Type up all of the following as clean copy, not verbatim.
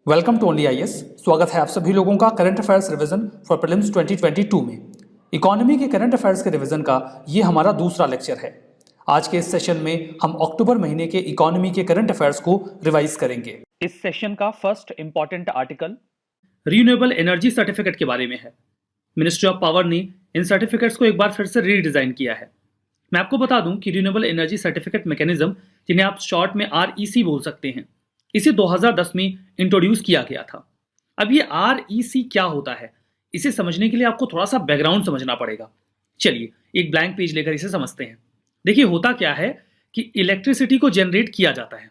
Welcome to only IAS. स्वागत है आप सभी लोगों का current affairs revision for prelims 2022 में। इकोनॉमी के करंट अफेयर्स के रिवीजन का ये हमारा दूसरा लेक्चर है। आज के इस सेशन में हम अक्टूबर महीने के इकोनॉमी के करंट अफेयर्स को रिवाइज करेंगे। इस सेशन का first important article renewable energy certificate के बारे में है। मिनिस्ट्री ऑफ पावर ने इन सर्टिफिकेट्स को एक बार फिर से रीडिजाइन किया है। मैं आपको बता दूं कि रिन्यूएबल एनर्जी सर्टिफिकेट मैकेनिज्म, जिन्हें आप शॉर्ट में REC बोल सकते हैं, इसे 2010 में इंट्रोड्यूस किया गया था। अब ये REC क्या होता है, इसे समझने के लिए आपको थोड़ा सा बैकग्राउंड समझना पड़ेगा। चलिए एक ब्लैंक पेज लेकर इसे समझते हैं। देखिए होता क्या है कि इलेक्ट्रिसिटी को जनरेट किया जाता है।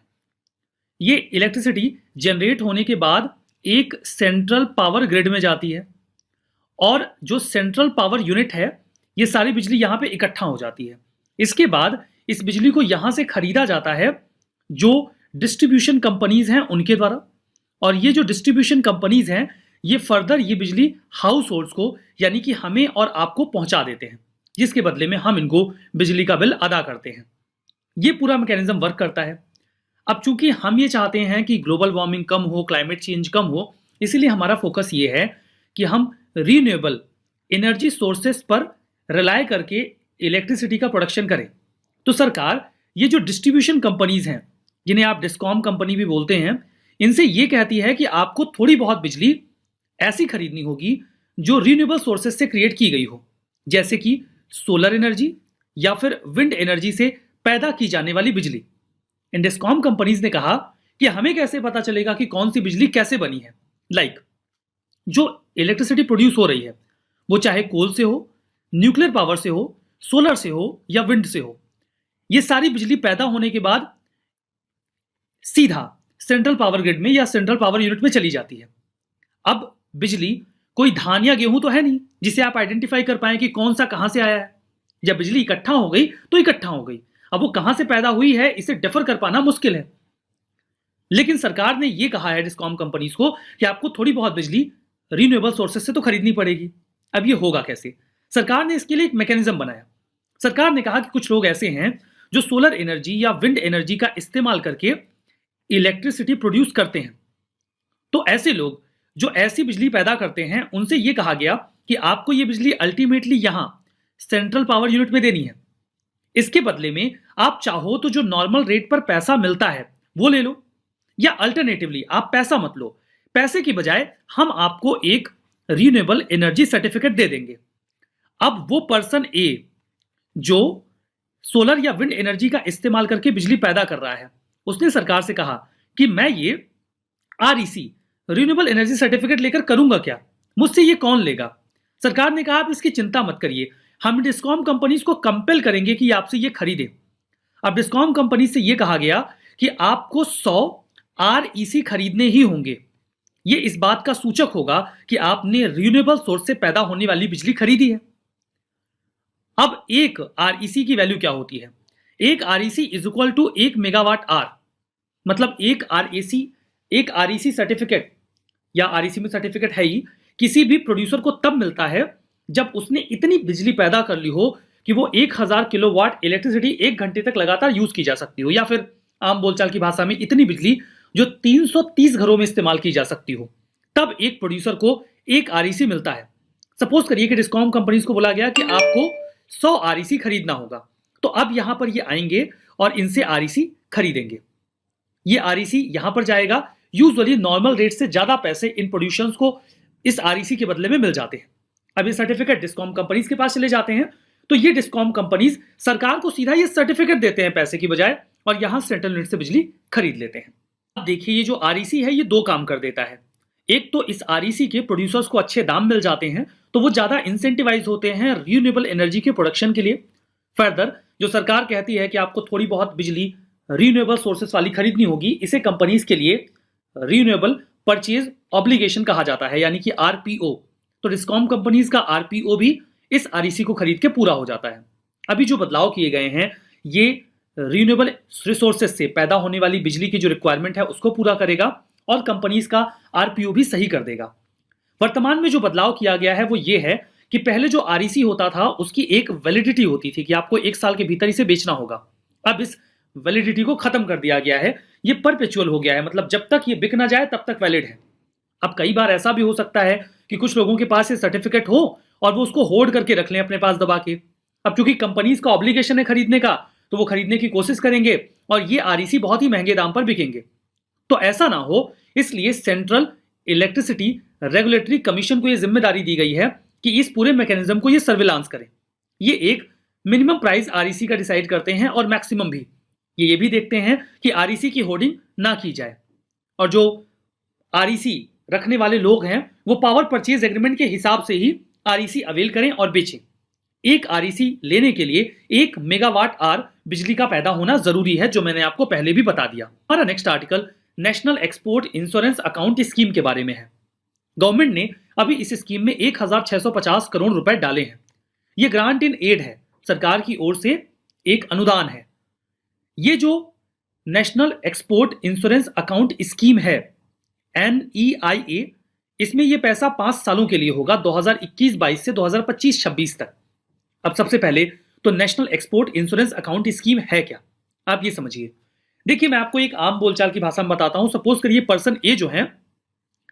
ये इलेक्ट्रिसिटी जनरेट होने के बाद एक सेंट्रल पावर ग्रिड में जाती है और जो सेंट्रल पावर यूनिट है, ये सारी बिजली यहां पे इकट्ठा हो जाती है। इसके बाद इस बिजली को यहां से खरीदा जाता है जो डिस्ट्रीब्यूशन कंपनीज हैं उनके द्वारा, और ये जो डिस्ट्रीब्यूशन कंपनीज हैं ये फर्दर ये बिजली हाउस होल्ड्स को यानी कि हमें और आपको पहुंचा देते हैं, जिसके बदले में हम इनको बिजली का बिल अदा करते हैं। ये पूरा मैकेनिज्म वर्क करता है। अब चूंकि हम ये चाहते हैं कि ग्लोबल वार्मिंग कम हो, क्लाइमेट चेंज कम हो, इसीलिए हमारा फोकस ये है कि हम रीन्यूएबल एनर्जी सोर्सेस पर रिलाय करके इलेक्ट्रिसिटी का प्रोडक्शन करें। तो सरकार ये जो डिस्ट्रीब्यूशन कंपनीज हैं, जिन्हें आप डिस्कॉम कंपनी भी बोलते हैं, इनसे ये कहती है कि आपको थोड़ी बहुत बिजली ऐसी खरीदनी होगी जो रीन्यूएबल सोर्सेस से क्रिएट की गई हो, जैसे कि सोलर एनर्जी या फिर विंड एनर्जी से पैदा की जाने वाली बिजली। इन डिस्कॉम कंपनीज ने कहा कि हमें कैसे पता चलेगा कि कौन सी बिजली कैसे बनी है। जो इलेक्ट्रिसिटी प्रोड्यूस हो रही है वो चाहे कोल से हो, न्यूक्लियर पावर से हो, सोलर से हो या विंड से हो, ये सारी बिजली पैदा होने के बाद सीधा सेंट्रल पावर ग्रिड में या सेंट्रल पावर यूनिट में चली जाती है। अब बिजली कोई धान या गेहूं तो है नहीं जिसे आप आइडेंटिफाई कर पाए कि कौन सा कहां से आया है। जब बिजली इकट्ठा हो गई तो इकट्ठा हो गई, अब वो कहां से पैदा हुई है इसे डिफर कर पाना मुश्किल है। लेकिन सरकार ने यह कहा है डिस्कॉम कंपनीज को कि आपको थोड़ी बहुत बिजली रीन्यूएबल सोर्सेस से तो खरीदनी पड़ेगी। अब ये होगा कैसे? सरकार ने इसके लिए एक मैकेनिज्म बनाया। सरकार ने कहा कि कुछ लोग ऐसे हैं जो सोलर एनर्जी या विंड एनर्जी का इस्तेमाल करके इलेक्ट्रिसिटी प्रोड्यूस करते हैं। तो ऐसे लोग जो ऐसी बिजली पैदा करते हैं उनसे यह कहा गया कि आपको यह बिजली अल्टीमेटली यहां सेंट्रल पावर यूनिट में देनी है। इसके बदले में आप चाहो तो जो नॉर्मल रेट पर पैसा मिलता है वो ले लो, या अल्टरनेटिवली आप पैसा मत लो, पैसे की बजाय हम आपको एक रीन्यूएबल एनर्जी सर्टिफिकेट दे देंगे। अब वो पर्सन ए जो सोलर या विंड एनर्जी का इस्तेमाल करके बिजली पैदा कर रहा है, उसने सरकार से कहा कि मैं ये REC रीन्यूएबल एनर्जी सर्टिफिकेट लेकर करूंगा क्या, मुझसे ये कौन लेगा? सरकार ने कहा आप इसकी चिंता मत करिए, हम डिस्कॉम कंपनीज को कंपेल करेंगे कि आपसे ये खरीदे। अब डिस्कॉम कंपनी से यह कहा गया कि आपको 100 REC खरीदने ही होंगे। ये इस बात का सूचक होगा कि आपने रीन्यूएबल सोर्स से पैदा होने वाली बिजली खरीदी है। अब एक REC की वैल्यू क्या होती है? एक REC is equal to 1 megawatt hour. मतलब एक REC सर्टिफिकेट, या REC में सर्टिफिकेट है ही, किसी भी प्रोड्यूसर को तब मिलता है जब उसने इतनी बिजली पैदा कर ली हो कि वो 1000 किलोवाट इलेक्ट्रिसिटी 1 घंटे तक लगातार यूज की जा सकती हो, या फिर आम बोलचाल की भाषा में इतनी बिजली जो 330 घरों में इस्तेमाल की जा सकती हो। तब एक प्रोड्यूसर को एक REC मिलता है। सपोज करिए कि डिस्कॉम कंपनीज को बोला गया कि आपको 100 REC खरीदना होगा, तो अब यहां पर ये आएंगे और इनसे REC खरीदेंगे। ये REC यहां पर जाएगा। यूजुअली नॉर्मल रेट से ज्यादा पैसे इन प्रोड्यूसर्स को इस REC के बदले में मिल जाते हैं। अब ये सर्टिफिकेट डिस्कॉम कंपनीज के पास चले जाते हैं, तो ये डिस्कॉम कंपनीज सरकार को सीधा ये सर्टिफिकेट देते हैं पैसे की बजाय, और यहां सेंट्रल यूनिट से बिजली खरीद लेते हैं। अब देखिए ये जो REC है ये दो काम कर देता है। एक तो इस REC के प्रोड्यूसर्स को अच्छे दाम मिल जाते हैं, तो वो ज्यादा इंसेंटिवाइज होते हैं रीन्यूएबल एनर्जी के प्रोडक्शन के लिए। फर्दर जो सरकार कहती है कि आपको थोड़ी बहुत बिजली रीन्यूएबल सोर्सेस वाली खरीदनी होगी, इसे कंपनीज के लिए रीन्यूएबल परचेज ऑब्लिगेशन कहा जाता है, यानी कि RPO। तो डिस्कॉम कंपनीज का RPO भी इस REC को खरीद के पूरा हो जाता है। अभी जो बदलाव किए गए हैं ये रीन्यूएबल रिसोर्सेज से पैदा होने वाली बिजली की जो रिक्वायरमेंट है उसको पूरा करेगा, और कंपनीज का RPO भी सही कर देगा। वर्तमान में जो बदलाव किया गया है वो ये है कि पहले जो REC होता था उसकी एक वैलिडिटी होती थी कि आपको 1 साल के भीतर इसे बेचना होगा। अब इस वैलिडिटी को खत्म कर दिया गया है, ये परपेचुअल हो गया है, मतलब जब तक ये बिक ना जाए तब तक वैलिड है। अब कई बार ऐसा भी हो सकता है कि कुछ लोगों के पास ये सर्टिफिकेट हो और वो उसको होल्ड करके रख लें अपने पास दबा के। अब चूंकि कंपनीज का ऑब्लिगेशन है खरीदने का, तो वो खरीदने की कोशिश करेंगे और ये आरईसी बहुत ही महंगे दाम पर बिकेंगे। तो ऐसा ना हो, इसलिए सेंट्रल इलेक्ट्रिसिटी रेगुलेटरी कमीशन को यह जिम्मेदारी दी गई है कि इस पूरे मैकेनिज्म को ये सर्विलांस करें। ये एक मिनिमम प्राइस आरईसी का डिसाइड करते हैं और मैक्सिमम भी। ये भी देखते हैं कि आरईसी की होर्डिंग ना की जाए, और जो आरईसी रखने वाले लोग हैं वो पावर परचेज एग्रीमेंट के हिसाब से ही आरईसी अवेल करें और बेचें। एक आरईसी लेने के लिए 1 मेगावाट आवर बिजली का पैदा होना जरूरी है, जो मैंने आपको पहले भी बता दिया। हमारा next article national export insurance account scheme के बारे में है। गवर्नमेंट ने अभी इस स्कीम में 1650 करोड़ रुपए डाले हैं। यह ग्रांट इन एड है, सरकार की ओर से एक अनुदान है। ये जो national export insurance account scheme है NEIA, इसमें यह पैसा 5 सालों के लिए होगा, 2021-22 से 2025-26 तक। अब सबसे पहले तो national export insurance account scheme है क्या, आप ये समझिए। देखिए, मैं आपको एक आम बोलचाल की भाषा में बताता हूं। सपोज करिए पर्सन ए जो है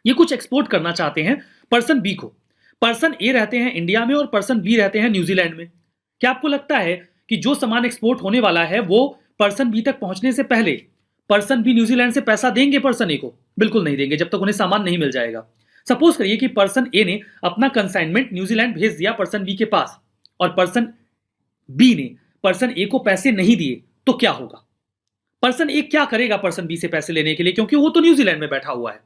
ये कुछ एक्सपोर्ट करना चाहते हैं पर्सन बी को। पर्सन ए रहते हैं इंडिया में और पर्सन बी रहते हैं न्यूजीलैंड में। क्या आपको लगता है कि जो सामान एक्सपोर्ट होने वाला है वो पर्सन बी तक पहुंचने से पहले पर्सन बी न्यूजीलैंड से पैसा देंगे पर्सन ए को? बिल्कुल नहीं देंगे, जब तक उन्हें सामान नहीं मिल जाएगा। सपोज करिए कि पर्सन ए ने अपना कंसाइनमेंट न्यूजीलैंड भेज दिया पर्सन बी के पास, और पर्सन बी ने पर्सन ए को पैसे नहीं दिए, तो क्या होगा? पर्सन ए क्या करेगा पर्सन बी से पैसे लेने के लिए, क्योंकि वो तो न्यूजीलैंड में बैठा हुआ है।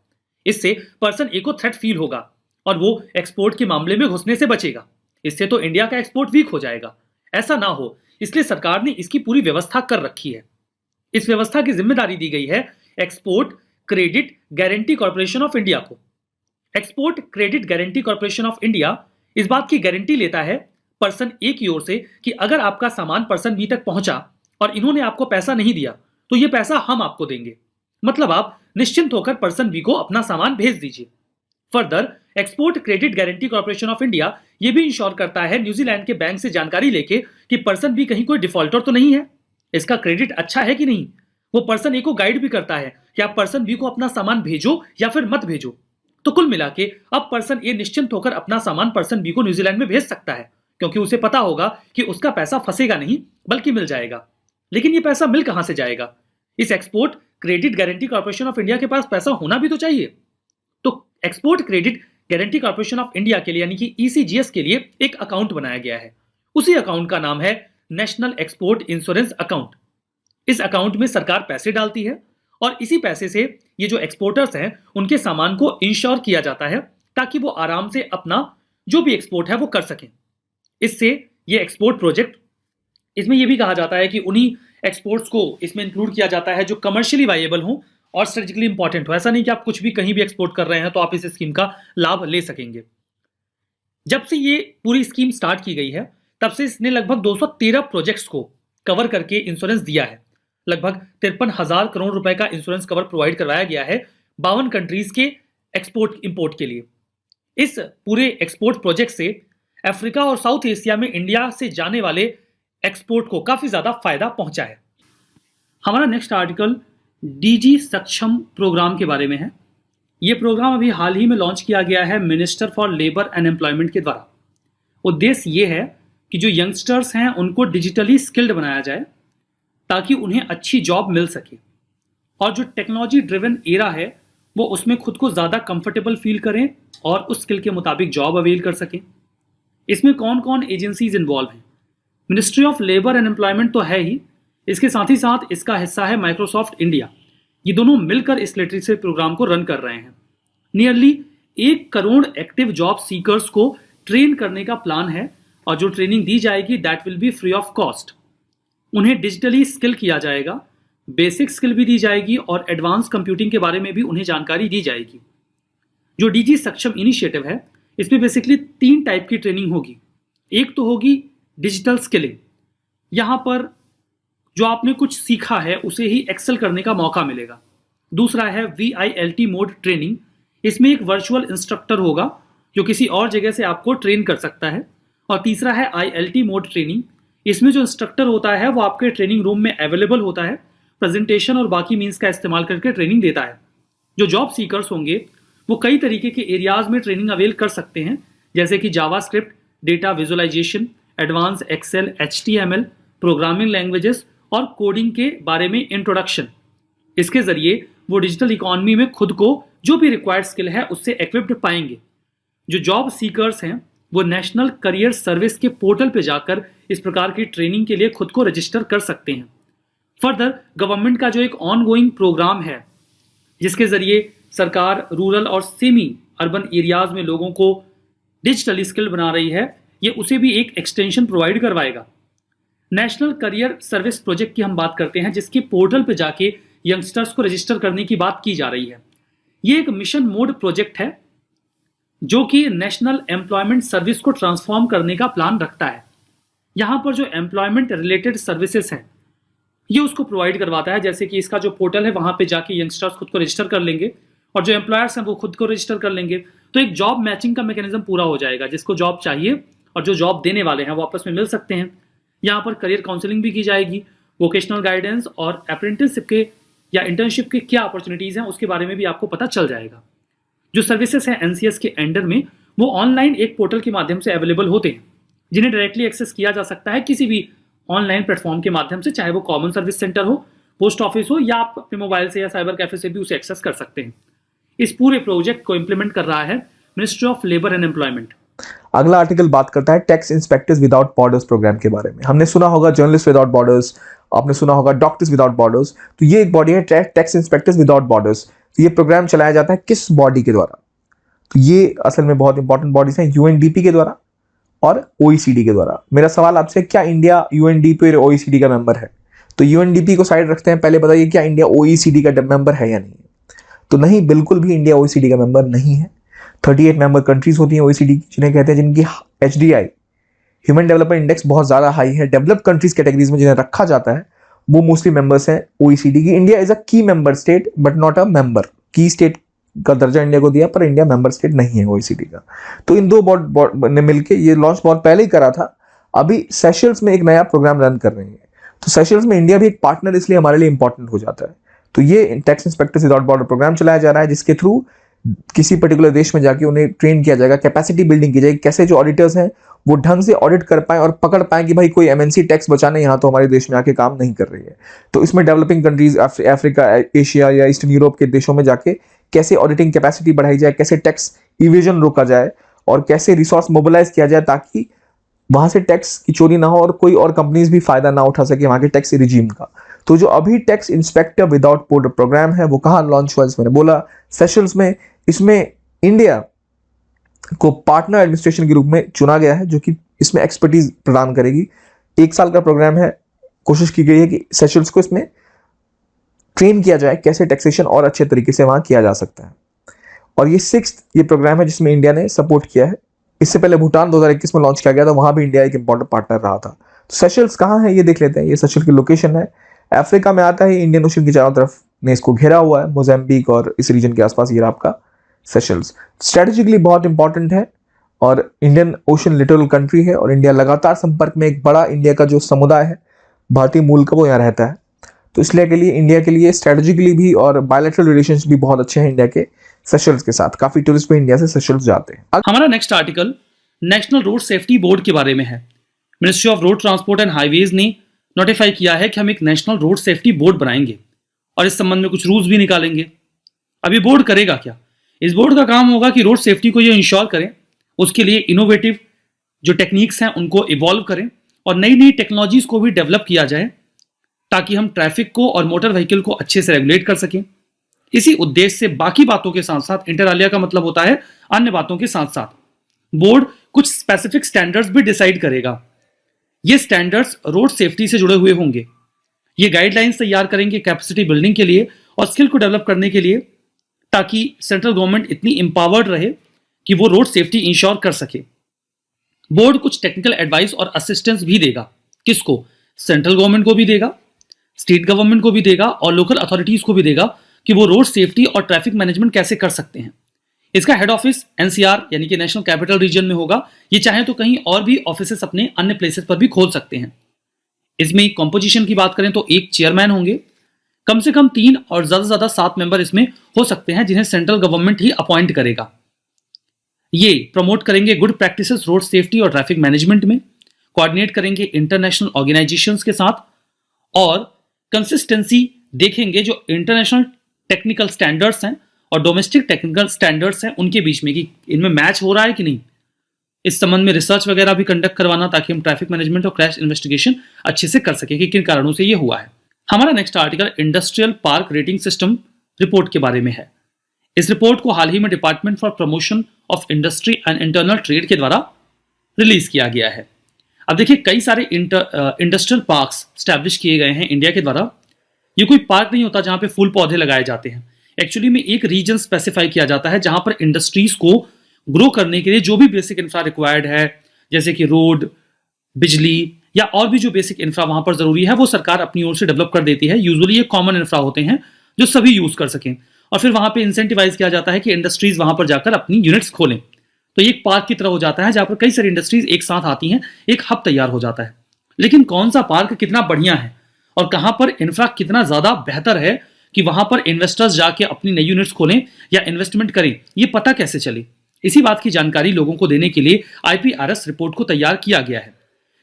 इससे पर्सन ए को थ्रेट फील होगा और वो एक्सपोर्ट के मामले में घुसने से बचेगा। इससे तो इंडिया का एक्सपोर्ट वीक हो जाएगा। ऐसा ना हो, इसलिए सरकार ने इसकी पूरी व्यवस्था कर रखी है। इस व्यवस्था की जिम्मेदारी दी गई है export credit guarantee corporation of India को। Export credit guarantee corporation of India इस बात की गारंटी लेता है पर्सन ए की ओर से कि अगर आपका सामान पर्सन बी तक पहुंचा और इन्होंने आपको पैसा नहीं दिया, तो ये पैसा हम आपको देंगे। मतलब आप निश्चिंत होकर पर्सन बी को अपना सामान भेज दीजिए। Further, export credit guarantee corporation of India ये भी इंश्योर करता है न्यूजीलैंड के बैंक से जानकारी लेके कि पर्सन बी कहीं कोई डिफॉल्टर तो नहीं है, इसका क्रेडिट अच्छा है कि नहीं। वो पर्सन ए को गाइड भी करता है कि आप पर्सन बी को अपना सामान भेजो या फिर मत भेजो। तो कुल मिला के अब पर्सन ए निश्चिंत होकर अपना सामान पर्सन बी को न्यूजीलैंड में भेज सकता है, क्योंकि उसे पता होगा कि उसका पैसा फंसेगा नहीं बल्कि मिल जाएगा। लेकिन ये पैसा मिल कहां से जाएगा? इस export credit guarantee corporation of India के पास पैसा होना भी तो चाहिए। तो export credit guarantee corporation of India के लिए यानी कि ECGS के लिए एक अकाउंट बनाया गया है। उसी अकाउंट का नाम है नेशनल एक्सपोर्ट इंश्योरेंस अकाउंट। इस अकाउंट में सरकार पैसे डालती है और इसी पैसे से ये जो एक्सपोर्टर्स हैं उनके सामान को इंश्योर किया जाता है, ताकि वो आराम से अपना जो भी एक्सपोर्ट है वो कर सकें। इससे ये एक्सपोर्ट प्रोजेक्ट, इसमें यह भी कहा जाता है कि उन्हीं एक्सपोर्ट्स को इसमें इंक्लूड किया जाता है जो कमर्शियली वाइएबल हो और स्ट्रेटेजिकली इंपॉर्टेंट हो। ऐसा नहीं कि आप कुछ भी कहीं भी एक्सपोर्ट कर रहे हैं तो आप इस स्कीम का लाभ ले सकेंगे। जब से ये पूरी स्कीम स्टार्ट की गई है तब से इसने लगभग 213 प्रोजेक्ट्स को कवर करके इंश्योरेंस दिया है। लगभग 53,000 करोड़ रुपए का इंश्योरेंस कवर प्रोवाइड करवाया गया है 52 कंट्रीज के एक्सपोर्ट इंपोर्ट के लिए। इस पूरे एक्सपोर्ट प्रोजेक्ट से अफ्रीका और साउथ एशिया में इंडिया से जाने वाले एक्सपोर्ट को काफी ज्यादा फायदा पहुंचा है। हमारा नेक्स्ट आर्टिकल DG सक्षम प्रोग्राम के बारे में है। यह प्रोग्राम अभी हाल ही में लॉन्च किया गया है minister for labour and employment के द्वारा। उद्देश्य यह है कि जो यंगस्टर्स हैं उनको डिजिटली स्किल्ड बनाया जाए ताकि उन्हें अच्छी जॉब मिल सके, और जो टेक्नोलॉजी ड्रिवन एरा है वो उसमें खुद को ज़्यादा कंफर्टेबल फील करें और उस स्किल के मुताबिक जॉब अवेल कर सकें। इसमें कौन कौन एजेंसीज इन्वॉल्व हैं? Ministry of labour and employment तो है ही, इसके साथ ही साथ इसका हिस्सा है माइक्रोसॉफ्ट इंडिया। ये दोनों मिलकर इस लिटरेसी प्रोग्राम को रन कर रहे हैं। Nearly 1 crore active job seekers को ट्रेन करने का प्लान है, और जो ट्रेनिंग दी जाएगी that will be free of cost. उन्हें डिजिटली स्किल किया जाएगा, बेसिक स्किल भी दी जाएगी और एडवांस कंप्यूटिंग के बारे में भी उन्हें जानकारी दी जाएगी। जो DG सक्षम इनिशिएटिव है इसमें बेसिकली 3 टाइप की ट्रेनिंग होगी। एक तो होगी डिजिटल स्किलिंग, यहाँ पर जो आपने कुछ सीखा है उसे ही एक्सेल करने का मौका मिलेगा। दूसरा है VILT मोड ट्रेनिंग, इसमें एक वर्चुअल इंस्ट्रक्टर होगा जो किसी और जगह से आपको ट्रेन कर सकता है। और तीसरा है ILT मोड ट्रेनिंग, इसमें जो इंस्ट्रक्टर होता है वो आपके ट्रेनिंग रूम में अवेलेबल होता है, प्रेजेंटेशन और बाकी मीन्स का इस्तेमाल करके ट्रेनिंग देता है। जो जॉब सीकर्स होंगे वो कई तरीके के एरियाज में ट्रेनिंग अवेल कर सकते हैं, जैसे कि JavaScript, data visualisation, advance Excel, HTML, programming languages और कोडिंग के बारे में इंट्रोडक्शन। इसके जरिए वो डिजिटल इकोनॉमी में खुद को जो भी रिक्वायर्ड स्किल है उससे इक्विप्ड पाएंगे। जो जॉब सीकर्स हैं वो नेशनल करियर सर्विस के पोर्टल पे जाकर इस प्रकार की ट्रेनिंग के लिए खुद को रजिस्टर कर सकते हैं। फर्दर गवर्नमेंट का जो एक ऑनगोइंग प्रोग्राम है जिसके जरिए सरकार रूरल और सेमी अर्बन एरियाज में लोगों को डिजिटली स्किल्ड बना रही है, ये उसे भी एक एक्सटेंशन प्रोवाइड करवाएगा। नेशनल करियर सर्विस प्रोजेक्ट की हम बात करते हैं, जिसके पोर्टल पे जाके यंगस्टर्स को रजिस्टर करने की बात की जा रही है। ये एक मिशन मोड प्रोजेक्ट है जो कि नेशनल एम्प्लॉयमेंट सर्विस को ट्रांसफॉर्म करने का प्लान रखता है। यहाँ पर जो एम्प्लॉयमेंट रिलेटेड सर्विसेज हैं ये उसको प्रोवाइड करवाता है, जैसे कि इसका जो पोर्टल है वहां पे जाके यंगस्टर्स खुद को रजिस्टर कर लेंगे और जो एम्प्लॉयर्स हैं वो खुद को रजिस्टर कर लेंगे। तो एक जॉब मैचिंग का मैकेनिज्म पूरा हो जाएगा, जिसको जॉब चाहिए और जो जॉब देने वाले हैं वो आपस में मिल सकते हैं। यहाँ पर करियर काउंसलिंग भी की जाएगी, वोकेशनल गाइडेंस और अप्रेंटिसशिप के या इंटर्नशिप के क्या अपॉर्चुनिटीज हैं उसके बारे में भी आपको पता चल जाएगा। जो सर्विसेज हैं NCS के अंडर में वो ऑनलाइन एक पोर्टल के माध्यम से अवेलेबल होते हैं, जिन्हें डायरेक्टली एक्सेस किया जा सकता है किसी भी ऑनलाइन प्लेटफॉर्म के माध्यम से, चाहे वो कॉमन सर्विस सेंटर हो, पोस्ट ऑफिस हो, या आप अपने मोबाइल से या साइबर कैफे से भी उसे एक्सेस कर सकते हैं। इस पूरे प्रोजेक्ट को इंप्लीमेंट कर रहा है ministry of labour and employment. अगला आर्टिकल बात करता है tax inspectors without borders programme के बारे में। हमने सुना होगा जर्नलिस्ट विदाउट बॉर्डर्स, आपने सुना होगा डॉक्टर्स विदाउट बॉर्डर्स। तो ये एक बॉडी है टैक्स इंस्पेक्टर्स विदाउट बॉर्डर्स। तो ये प्रोग्राम चलाया जाता है किस बॉडी के द्वारा? तो ये असल में बहुत इंपॉर्टेंट बॉडीज हैं, UNDP के द्वारा और OECD के द्वारा। मेरा सवाल आपसे, क्या इंडिया UNDP और OECD का मेंबर है? तो UNDP को साइड रखते हैं, पहले बताइए क्या इंडिया OECD का मेंबर है या नहीं? तो नहीं, बिल्कुल भी इंडिया OECD का मेंबर नहीं है। 38 मेंबर कंट्रीज होती हैं OECD की, जिन्हें कहते हैं, जिनकी HDI ह्यूमन डेवलपमेंट इंडेक्स बहुत ज़्यादा हाई है। डेवलप्ड कंट्रीज कैटेगरीज में जिन्हें रखा जाता है वो मोस्टली मेंबर्स हैं OECD की। इंडिया इज अ की member state but not a member. की स्टेट का दर्जा इंडिया को दिया, पर इंडिया मेंबर स्टेट नहीं है OECD का। तो इन दो बोर्ड ने मिलकर ये लॉन्च बहुत पहले ही करा था। अभी सेशल्स में एक नया प्रोग्राम रन कर रहे हैं। तो सेशल्स में इंडिया भी एक पार्टनर इसलिए हमारे लिए इंपॉर्टेंट हो जाता है। तो ये tax inspectors without border programme चलाया जा रहा है, जिसके थ्रू किसी पर्टिकुलर देश में जाके उन्हें ट्रेन किया जाएगा, कैपेसिटी बिल्डिंग की जाएगी, कैसे जो ऑडिटर्स हैं वो ढंग से ऑडिट कर पाए और पकड़ पाए कि भाई कोई MNC टैक्स बचाने यहाँ तो हमारे देश में आके काम नहीं कर रही है। तो इसमें डेवलपिंग कंट्रीज, अफ्रीका, एशिया या ईस्टर्न यूरोप के देशों में जाके कैसे ऑडिटिंग कैपेसिटी बढ़ाई जाए, कैसे टैक्स इवेजन रोका जाए और कैसे रिसोर्स मोबिलाइज किया जाए ताकि वहां से टैक्स की चोरी ना हो और कोई और कंपनीज भी फायदा ना उठा सके वहां के टैक्स रिजीम का। तो जो अभी tax inspector without border programme है वो कहाँ लॉन्च हुआ? मैंने बोला सेशल्स में। इसमें इंडिया को पार्टनर एडमिनिस्ट्रेशन के रूप में चुना गया है, जो कि इसमें एक्सपर्टीज प्रदान करेगी। 1 साल का प्रोग्राम है। कोशिश की गई है कि सेशल्स को इसमें ट्रेन किया जाए कैसे टैक्सेशन और अच्छे तरीके से वहां किया जा सकता है। और ये 6th ये प्रोग्राम है जिसमें इंडिया ने सपोर्ट किया है। इससे पहले भूटान 2021 में लॉन्च किया गया था, वहां भी इंडिया एक इंपॉर्टेंट पार्टनर रहा था। तो सेशल्स कहाँ है ये देख लेते हैं। ये सेशल्स की लोकेशन है, अफ्रीका में आता है, इंडियन ओशन की चारों तरफ ने इसको घेरा हुआ है, मोजाम्बिक और इस रीजन के आसपास ये आपका सेशल्स। स्ट्रेटेजिकली बहुत इंपॉर्टेंट है और इंडियन ओशन लिटरल कंट्री है और इंडिया लगातार संपर्क में, एक बड़ा इंडिया का जो समुदाय है भारतीय मूल का वो यहाँ रहता है। तो इसलिए के लिए इंडिया के लिए स्ट्रेटेजिकली भी और बायलैटरल रिलेशंस भी बहुत अच्छे हैं इंडिया के सेशल्स के साथ। काफी टूरिस्ट भी इंडिया से सेशल्स जाते हैं। हमारा next article national road safety board के बारे में है। Ministry of road transport and highways ने नोटिफाई किया है कि हम एक नेशनल रोड सेफ्टी बोर्ड बनाएंगे और इस संबंध में कुछ रूल्स भी निकालेंगे। अब ये बोर्ड करेगा क्या? इस बोर्ड का काम होगा कि रोड सेफ्टी को ये इंश्योर करें, उसके लिए इनोवेटिव जो टेक्निक्स हैं उनको इवॉल्व करें और नई नई टेक्नोलॉजीज को भी डेवलप किया जाए ताकि हम ट्रैफिक को और मोटर व्हीकल को अच्छे से रेगुलेट कर सकें। इसी उद्देश्य से बाकी बातों के साथ साथ, इंटर आलिया का मतलब होता है अन्य बातों के साथ साथ, बोर्ड कुछ स्पेसिफिक स्टैंडर्ड्स भी डिसाइड करेगा। ये स्टैंडर्ड्स रोड सेफ्टी से जुड़े हुए होंगे। ये गाइडलाइंस तैयार करेंगे कैपेसिटी बिल्डिंग के लिए और स्किल को डेवलप करने के लिए, ताकि सेंट्रल गवर्नमेंट इतनी एम्पावर्ड रहे कि वो रोड सेफ्टी इंश्योर कर सके। बोर्ड कुछ टेक्निकल एडवाइस और असिस्टेंस भी देगा। किसको? सेंट्रल गवर्नमेंट को भी देगा, स्टेट गवर्नमेंट को भी देगा और लोकल अथॉरिटीज को भी देगा कि वो रोड सेफ्टी और ट्रैफिक मैनेजमेंट कैसे कर सकते हैं। इसका हेड ऑफिस NCR यानी कि नेशनल कैपिटल रीजन में होगा। ये चाहे तो कहीं और भी ऑफिसेस अपने अन्य प्लेसेस पर भी खोल सकते हैं। इसमें कंपोजिशन की बात करें तो एक चेयरमैन होंगे, कम से कम 3 और ज्यादा से ज्यादा 7 मेंबर इसमें हो सकते हैं जिन्हें सेंट्रल गवर्नमेंट ही अपॉइंट करेगा। ये प्रमोट करेंगे गुड प्रैक्टिसेस रोड सेफ्टी और ट्रैफिक मैनेजमेंट में, कोऑर्डिनेट करेंगे इंटरनेशनल ऑर्गेनाइजेशंस के साथ और कंसिस्टेंसी देखेंगे जो इंटरनेशनल टेक्निकल स्टैंडर्ड्स हैं और डोमेस्टिक टेक्निकल स्टैंडर्ड्स हैं उनके बीच में कि इनमें मैच हो रहा है कि नहीं। इस संबंध में रिसर्च वगैरह भी कंडक्ट करवाना ताकि हम ट्रैफिक मैनेजमेंट और क्रैश इन्वेस्टिगेशन अच्छे से कर सकें कि किन कारणों से ये हुआ है। हमारा next article industrial park rating system report के बारे में है। इस रिपोर्ट को हाल ही में department for promotion of industry and internal trade के द्वारा रिलीज किया गया है। अब देखिए कई सारे इंडस्ट्रियल पार्क्स स्टैब्लिश किए गए हैं इंडिया के द्वारा। ये कोई पार्क नहीं होता जहां पे फूल पौधे लगाए जाते हैं। एक्चुअली में एक रीजन स्पेसिफाई किया जाता है जहां पर इंडस्ट्रीज को ग्रो करने के लिए जो भी बेसिक इंफ्रा रिक्वायर्ड है, जैसे कि रोड, बिजली या और भी जो बेसिक इंफ्रा वहां पर जरूरी है वो सरकार अपनी ओर से डेवलप कर देती है। यूजुअली ये कॉमन इंफ्रा होते हैं जो सभी यूज कर सकें और फिर वहां पे इंसेंटिवाइज किया जाता है कि इंडस्ट्रीज वहां पर जाकर अपनी यूनिट्स खोलें। तो ये एक पार्क की तरह हो जाता है जहां पर कई सारी इंडस्ट्रीज एक साथ आती हैं, एक हब तैयार हो जाता है। लेकिन कौन सा पार्क कितना बढ़िया है और कहां पर इंफ्रा कितना ज्यादा बेहतर है कि वहां पर इन्वेस्टर्स जाके अपनी नई यूनिट्स खोलें या इन्वेस्टमेंट करें, ये पता कैसे चले? इसी बात की जानकारी लोगों को देने के लिए IPRS रिपोर्ट को तैयार किया गया है।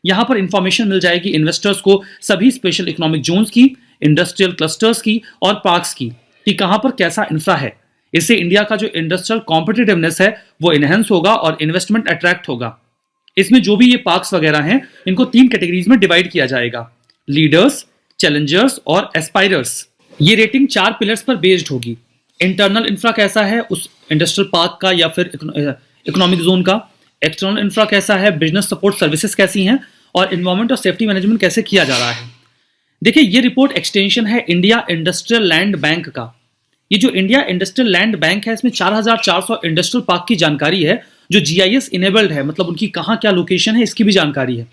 यहां पर इंफॉर्मेशन मिल जाएगी इन्वेस्टर्स को सभी स्पेशल इकोनॉमिक जोन्स की, इंडस्ट्रियल क्लस्टर्स की और पार्क्स की कि कहां पर कैसा इंफ्रा है। इससे इंडिया का जो इंडस्ट्रियल कॉम्पिटिटिवनेस है वो इनहेंस होगा और इन्वेस्टमेंट अट्रैक्ट होगा। इसमें जो भी ये पार्क्स वगैरह हैं इनको 3 कैटेगरीज में डिवाइड किया जाएगा, लीडर्स, चैलेंजर्स और एस्पायरर्स। ये रेटिंग 4 पिलर्स पर बेस्ड होगी। इंटरनल इंफ्रा कैसा है उस इंडस्ट्रियल पार्क का या फिर इकोनॉमिक जोन का, एक्सटर्नल इंफ्रा कैसा है, बिजनेस सपोर्ट सर्विसेज कैसी हैं और एनवायरमेंट और सेफ्टी मैनेजमेंट कैसे किया जा रहा है। देखिए ये रिपोर्ट एक्सटेंशन है इंडिया इंडस्ट्रियल लैंड बैंक का। ये जो इंडिया इंडस्ट्रियल लैंड बैंक है इसमें 4400 इंडस्ट्रियल पार्क की जानकारी है जो GIS इनेबल्ड है, मतलब उनकी कहाँ क्या लोकेशन है इसकी भी जानकारी है।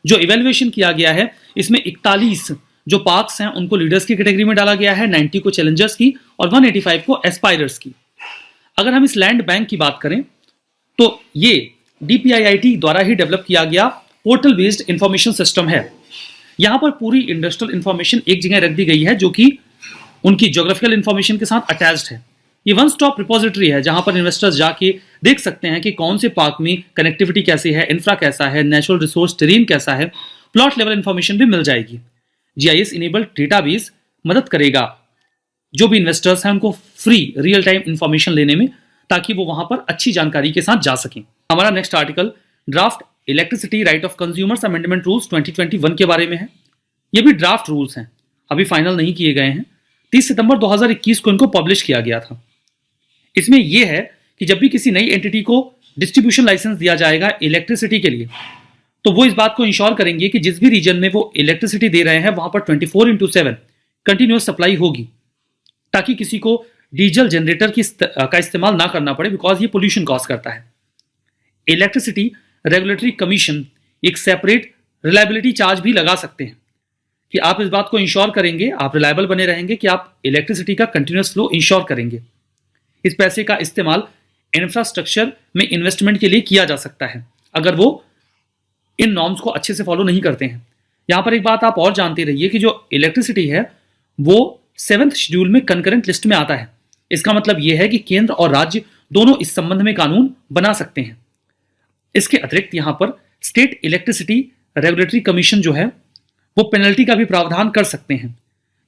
जो इवेल्युएशन किया गया है इसमें 41 जो पार्क्स हैं उनको लीडर्स की कैटेगरी में डाला गया है, 90 को चैलेंजर्स की और 185 को एस्पायरर्स की। अगर हम इस लैंड बैंक की बात करें तो ये DPIIT द्वारा ही डेवलप किया गया पोर्टल बेस्ड इंफॉर्मेशन सिस्टम है। यहां पर पूरी इंडस्ट्रियल इंफॉर्मेशन एक जगह रख दी गई है जो कि उनकी ज्योग्राफिकल इंफॉर्मेशन के साथ अटैच्ड है। ये वन स्टॉप रिपोजिटरी है जहां पर इन्वेस्टर्स जाके देख सकते हैं कि कौन से पार्क में कनेक्टिविटी कैसी है, इंफ्रा कैसा है, नेचुरल रिसोर्स टेरेन कैसा है, प्लॉट लेवल इंफॉर्मेशन भी मिल जाएगी। GIS इनेबल्ड डेटाबेस मदद करेगा जो भी इन्वेस्टर्स हैं उनको फ्री रियल टाइम इंफॉर्मेशन लेने में, ताकि वो वहां पर अच्छी जानकारी के साथ जा सकें। हमारा next article draft electricity right of consumers amendment rules 2021 के बारे में है। ये भी ड्राफ्ट रूल्स हैं, अभी फाइनल नहीं किए गए हैं। 30 सितंबर 2021 को इनको पब्लिश किया गया था। इसमें यह है कि जब भी किसी नई एंटिटी को डिस्ट्रीब्यूशन लाइसेंस दिया जाएगा इलेक्ट्रिसिटी के लिए, तो वो इस बात को इंश्योर करेंगे कि जिस भी रीजन में वो इलेक्ट्रिसिटी दे रहे हैं वहां पर 24/7 कंटिन्यूअस सप्लाई होगी, ताकि किसी को डीजल जनरेटर का इस्तेमाल ना करना पड़े, बिकॉज ये पोल्यूशन कॉज करता है। इलेक्ट्रिसिटी रेगुलेटरी कमीशन एक सेपरेट रिलायबिलिटी चार्ज भी लगा सकते हैं कि आप इस बात को इंश्योर करेंगे, आप रिलायबल बने रहेंगे कि आप इलेक्ट्रिसिटी का कंटिन्यूअस फ्लो इंश्योर करेंगे। इस पैसे का इस्तेमाल इंफ्रास्ट्रक्चर में इन्वेस्टमेंट के लिए किया जा सकता है अगर वो इन नॉर्म्स को अच्छे से फॉलो नहीं करते हैं। यहां पर एक बात आप और जानते रहिए कि जो इलेक्ट्रिसिटी है वो 7th शेड्यूल में कंकरेंट लिस्ट में आता है। इसका मतलब यह है कि केंद्र और राज्य दोनों इस संबंध में कानून बना सकते हैं। इसके अतिरिक्त यहां पर स्टेट इलेक्ट्रिसिटी रेगुलेटरी कमीशन जो है वो पेनल्टी का भी प्रावधान कर सकते हैं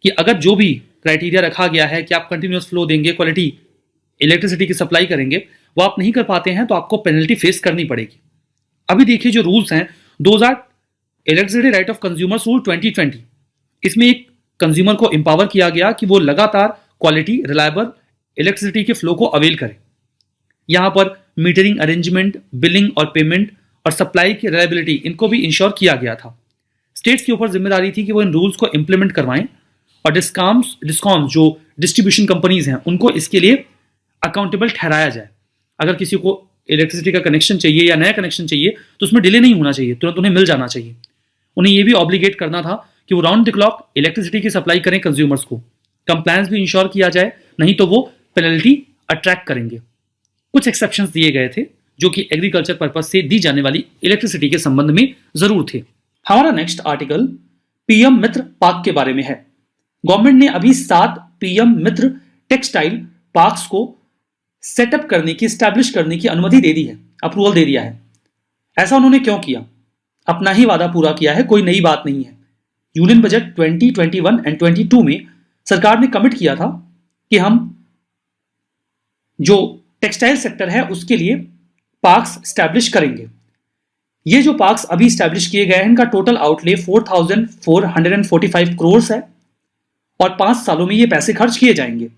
कि अगर जो भी क्राइटेरिया रखा गया है कि आप कंटिन्यूअस फ्लो देंगे, क्वालिटी इलेक्ट्रिसिटी की सप्लाई करेंगे, वो आप नहीं कर पाते हैं तो आपको पेनल्टी फेस करनी पड़ेगी। अभी देखिए जो रूल्स हैं, those are electricity right of consumers rule 2020। इसमें एक कंज्यूमर को एम्पावर किया गया कि वो लगातार क्वालिटी रिलायबल इलेक्ट्रिसिटी के फ्लो को अवेल करे। यहां पर मीटरिंग अरेंजमेंट, बिलिंग और पेमेंट और सप्लाई की रिलायबिलिटी इनको भी इंश्योर किया गया था। स्टेट्स के ऊपर जिम्मेदारी थी कि वो इन रूल्स को इंप्लीमेंट करवाएं और डिस्कॉम्स जो डिस्ट्रीब्यूशन कंपनीज हैं उनको इसके लिए अकाउंटेबल ठहराया जाए। अगर किसी को इलेक्ट्रिसिटी का कनेक्शन चाहिए या नया कनेक्शन चाहिए तो उसमें डिले नहीं होना चाहिए, तुरंत उन्हें मिल जाना चाहिए। उन्हें यह भी ऑब्लिगेट करना था कि वो राउंड द क्लॉक इलेक्ट्रिसिटी की सप्लाई करें कंज्यूमर्स को। कंप्लायंस भी इंश्योर किया जाए, नहीं तो वो पेनल्टी अट्रैक्ट करेंगे। कुछ एक्सेप्शंस दिए गए थे जो कि एग्रीकल्चर पर्पज से दी जाने वाली इलेक्ट्रिसिटी के संबंध में जरूर थे। हमारा नेक्स्ट आर्टिकल PM मित्र पार्क के बारे में है। गवर्नमेंट ने अभी 7 पीएम मित्र टेक्सटाइल पार्क्स को सेटअप करने की, स्टैब्लिश करने की अनुमति दे दी है, अप्रूवल दे दिया है। ऐसा उन्होंने क्यों किया? अपना ही वादा पूरा किया है, कोई नई बात नहीं है। यूनियन बजट 2021 एंड 22 में सरकार ने कमिट किया था कि हम जो टेक्सटाइल सेक्टर है उसके लिए पार्क्स स्टैब्लिश करेंगे। ये जो पार्क्स अभी स्टैब्लिश किए गए हैं, इनका टोटल आउटले 4,445 करोड़ है और 5 सालों में ये पैसे खर्च किए जाएंगे।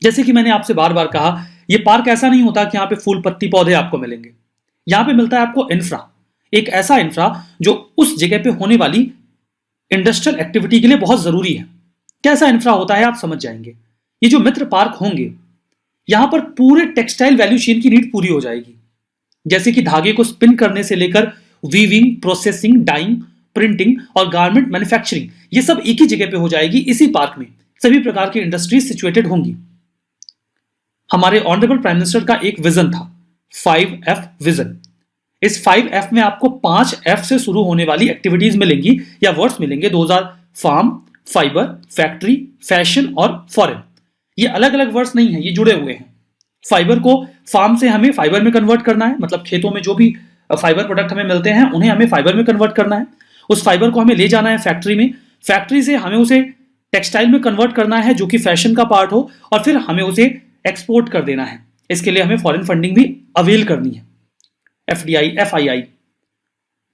जैसे कि मैंने आपसे बार बार कहा, ये पार्क ऐसा नहीं होता कि यहाँ पे फूल पत्ती पौधे आपको मिलेंगे। यहाँ पे मिलता है आपको इंफ्रा, एक ऐसा इंफ्रा जो उस जगह पे होने वाली इंडस्ट्रियल एक्टिविटी के लिए बहुत जरूरी है। कैसा इंफ्रा होता है आप समझ जाएंगे। ये जो मित्र पार्क होंगे, यहां पर पूरे टेक्सटाइल वैल्यू चेन की नीड पूरी हो जाएगी। जैसे कि धागे को स्पिन करने से लेकर वीविंग, प्रोसेसिंग, डाइंग, प्रिंटिंग और गारमेंट मैन्युफैक्चरिंग, ये सब एक ही जगह पे हो जाएगी। इसी पार्क में सभी प्रकार की इंडस्ट्रीज सिचुएटेड होंगी। हमारे ऑनरेबल प्राइम मिनिस्टर का एक विजन था, 5F विजन। इस 5F में आपको 5 F से शुरू होने वाली एक्टिविटीज मिलेंगी या वर्ड्स मिलेंगे। 2000 फार्म, फाइबर, फैक्ट्री, फैशन और फॉरेन। ये अलग अलग वर्ड्स नहीं है, ये जुड़े हुए हैं। फाइबर को फार्म से हमें फाइबर में कन्वर्ट करना है, मतलब खेतों में जो भी फाइबर प्रोडक्ट हमें मिलते हैं उन्हें हमें फाइबर में कन्वर्ट करना है। उस फाइबर को हमें ले जाना है फैक्ट्री में, फैक्ट्री से हमें उसे टेक्सटाइल में कन्वर्ट करना है जो कि फैशन का पार्ट हो, और फिर हमें उसे एक्सपोर्ट कर देना है। इसके लिए हमें फॉरेन फंडिंग भी अवेल करनी है, FDI, FII।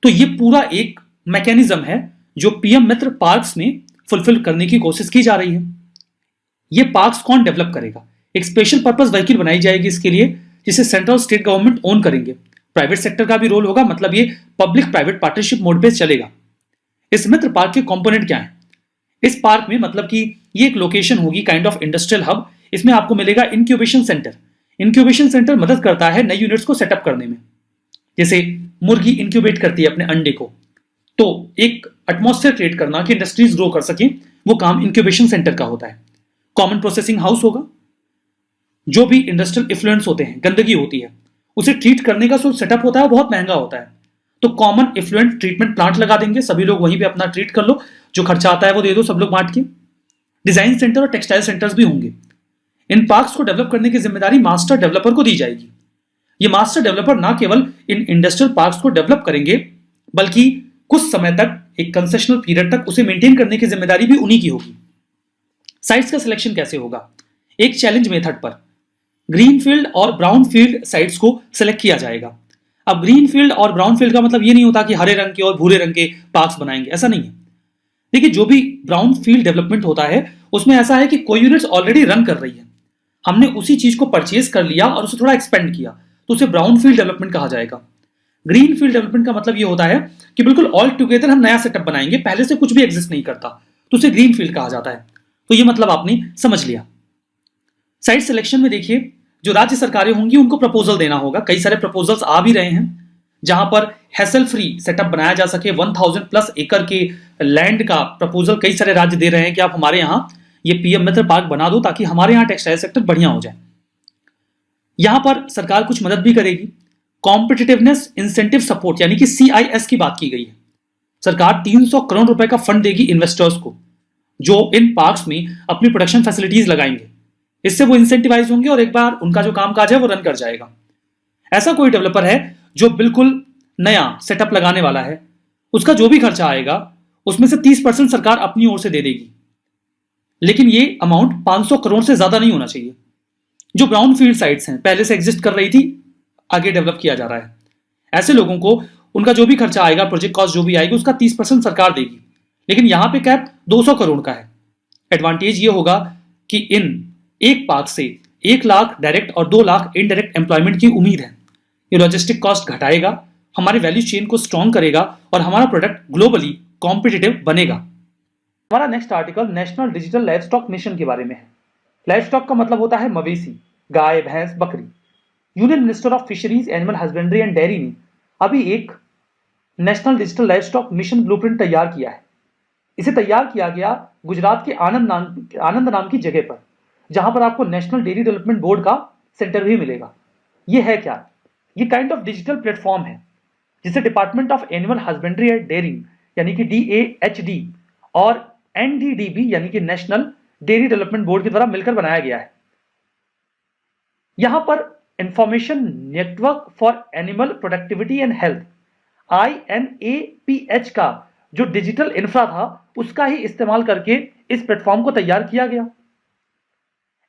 तो ये पूरा एक मैकेनिज्म है जो पीएम मित्र पार्क्स में फुलफिल करने की कोशिश की जा रही है। ये पार्क्स कौन डेवलप करेगा? एक स्पेशल पर्पस व्हीकल बनाई जाएगी इसके लिए, जिसे सेंट्रल स्टेट गवर्नमेंट ओन करेंगे। प्राइवेट सेक्टर का भी रोल होगा, मतलब ये पब्लिक प्राइवेट पार्टनरशिप मोड पे चलेगा। इस मित्र पार्क के कंपोनेंट क्या है? इस पार्क में मतलब कि ये एक लोकेशन होगी, काइंड ऑफ इंडस्ट्रियल हब। इसमें आपको मिलेगा इंक्यूबेशन सेंटर। इंक्यूबेशन सेंटर मदद करता है नई यूनिट्स को सेटअप करने में। जैसे मुर्गी इंक्यूबेट करती है अपने अंडे को, तो एक एटमॉस्फेयर क्रिएट करना कि इंडस्ट्रीज ग्रो कर सके, वो काम इंक्यूबेशन सेंटर का होता है। कॉमन प्रोसेसिंग हाउस होगा। जो भी इंडस्ट्रियल इफ्लुएंस होते हैं, गंदगी होती है, उसे ट्रीट करने का जो सेटअप होता है बहुत महंगा होता है। तो कॉमन इफ्लुएंट ट्रीटमेंट प्लांट लगा देंगे, सभी लोग वहीं पे अपना ट्रीट कर लो, जो खर्चा आता है वो दे दो सब लोग बांट के। डिजाइन सेंटर और टेक्सटाइल सेंटर्स भी होंगे। इन पार्क्स को डेवलप करने की जिम्मेदारी मास्टर डेवलपर को दी जाएगी। ये मास्टर डेवलपर ना केवल इन इंडस्ट्रियल पार्क्स को डेवलप करेंगे, बल्कि कुछ समय तक, एक कंसेशनल पीरियड तक उसे मेंटेन करने की जिम्मेदारी भी उन्हीं की होगी। साइट्स का सिलेक्शन कैसे होगा? एक चैलेंज मेथड पर ग्रीनफील्ड और ब्राउनफील्ड साइट्स को सिलेक्ट किया जाएगा। अब ग्रीनफील्ड और ब्राउनफील्ड का मतलब ये नहीं होता कि हरे रंग के और भूरे रंग के पार्क्स बनाएंगे, ऐसा नहीं है। देखिए, जो भी ब्राउनफील्ड डेवलपमेंट होता है उसमें ऐसा है कि कोई यूनिट्स ऑलरेडी रन कर रही है, हमने उसी चीज को परचेज कर लिया और उसे थोड़ा एक्सपेंड किया, तो उसे ब्राउनफील्ड डेवलपमेंट कहा जाएगा। ग्रीनफील्ड डेवलपमेंट का मतलब ये होता है कि बिल्कुल ऑल टुगेदर हम नया सेटअप बनाएंगे, पहले से कुछ भी एग्जिस्ट नहीं करता, तो उसे ग्रीनफील्ड कहा जाता है। तो ये मतलब आपने समझ लिया। साइट सिलेक्शन में देखिए, जो राज्य सरकारें होंगी उनको प्रपोजल देना होगा। कई सारे प्रपोजल्स आ भी रहे हैं जहां पर हैसल फ्री सेटअप बनाया जा सके। 1000+ एकड़ के लैंड का प्रपोजल कई सारे राज्य दे रहे हैं कि आप हमारे यहां ये पीएम मित्र पार्क बना दो ताकि हमारे यहां टेक्सटाइल सेक्टर बढ़िया हो जाए। यहां पर सरकार कुछ मदद भी करेगी। कॉम्पिटिटिवनेस इंसेंटिव सपोर्ट यानी कि CIS की बात की गई है। सरकार 300 करोड़ रुपए का फंड देगी इन्वेस्टर्स को जो इन पार्क्स में अपनी प्रोडक्शन फैसिलिटीज लगाएंगे। इससे वो इंसेंटिवाइज होंगे और एक बार उनका जो कामकाज है वो रन कर जाएगा। ऐसा कोई डेवलपर है जो बिल्कुल नया सेटअप लगाने वाला है, उसका जो भी खर्चा आएगा उसमें से 30% सरकार अपनी ओर से दे देगी, लेकिन ये अमाउंट 500 करोड़ से ज्यादा नहीं होना चाहिए। जो ब्राउन फील्ड साइट्स हैं, पहले से एग्जिस्ट कर रही थी, आगे डेवलप किया जा रहा है, ऐसे लोगों को उनका जो भी खर्चा आएगा, प्रोजेक्ट कॉस्ट जो भी आएगी, उसका 30% सरकार देगी। लेकिन यहां पे कैप 200 करोड़ का है। एडवांटेज ये होगा कि इन एक पार्क से 1 लाख डायरेक्ट और 2 लाख इनडायरेक्ट एम्प्लॉयमेंट की उम्मीद है। ये लॉजिस्टिक कॉस्ट घटाएगा, हमारे वैल्यू चेन को स्ट्रॉन्ग करेगा और हमारा प्रोडक्ट ग्लोबली कॉम्पिटिटिव बनेगा। हमारा next article national digital live stock mission के बारे में है। लाइव स्टॉक का मतलब होता है मवेशी, गाय, भैंस, बकरी। Union minister of fisheries, animal husbandry and dairy ने अभी एक national digital live stock mission blueprint तैयार किया है। इसे तैयार किया गया गुजरात के आनंद नाम की जगह पर, जहां पर आपको नेशनल डेयरी डेवलपमेंट बोर्ड का सेंटर भी मिलेगा। ये है क्या? ये काइंड ऑफ डिजिटल प्लेटफॉर्म है जिसे department of animal husbandry and dairying यानी कि DAHD और NDDB यानी कि नेशनल डेयरी डेवलपमेंट बोर्ड के द्वारा मिलकर बनाया गया है। यहां पर information network for animal productivity and health INAPH का जो डिजिटल इंफ्रा था उसका ही इस्तेमाल करके इस प्लेटफॉर्म को तैयार किया गया।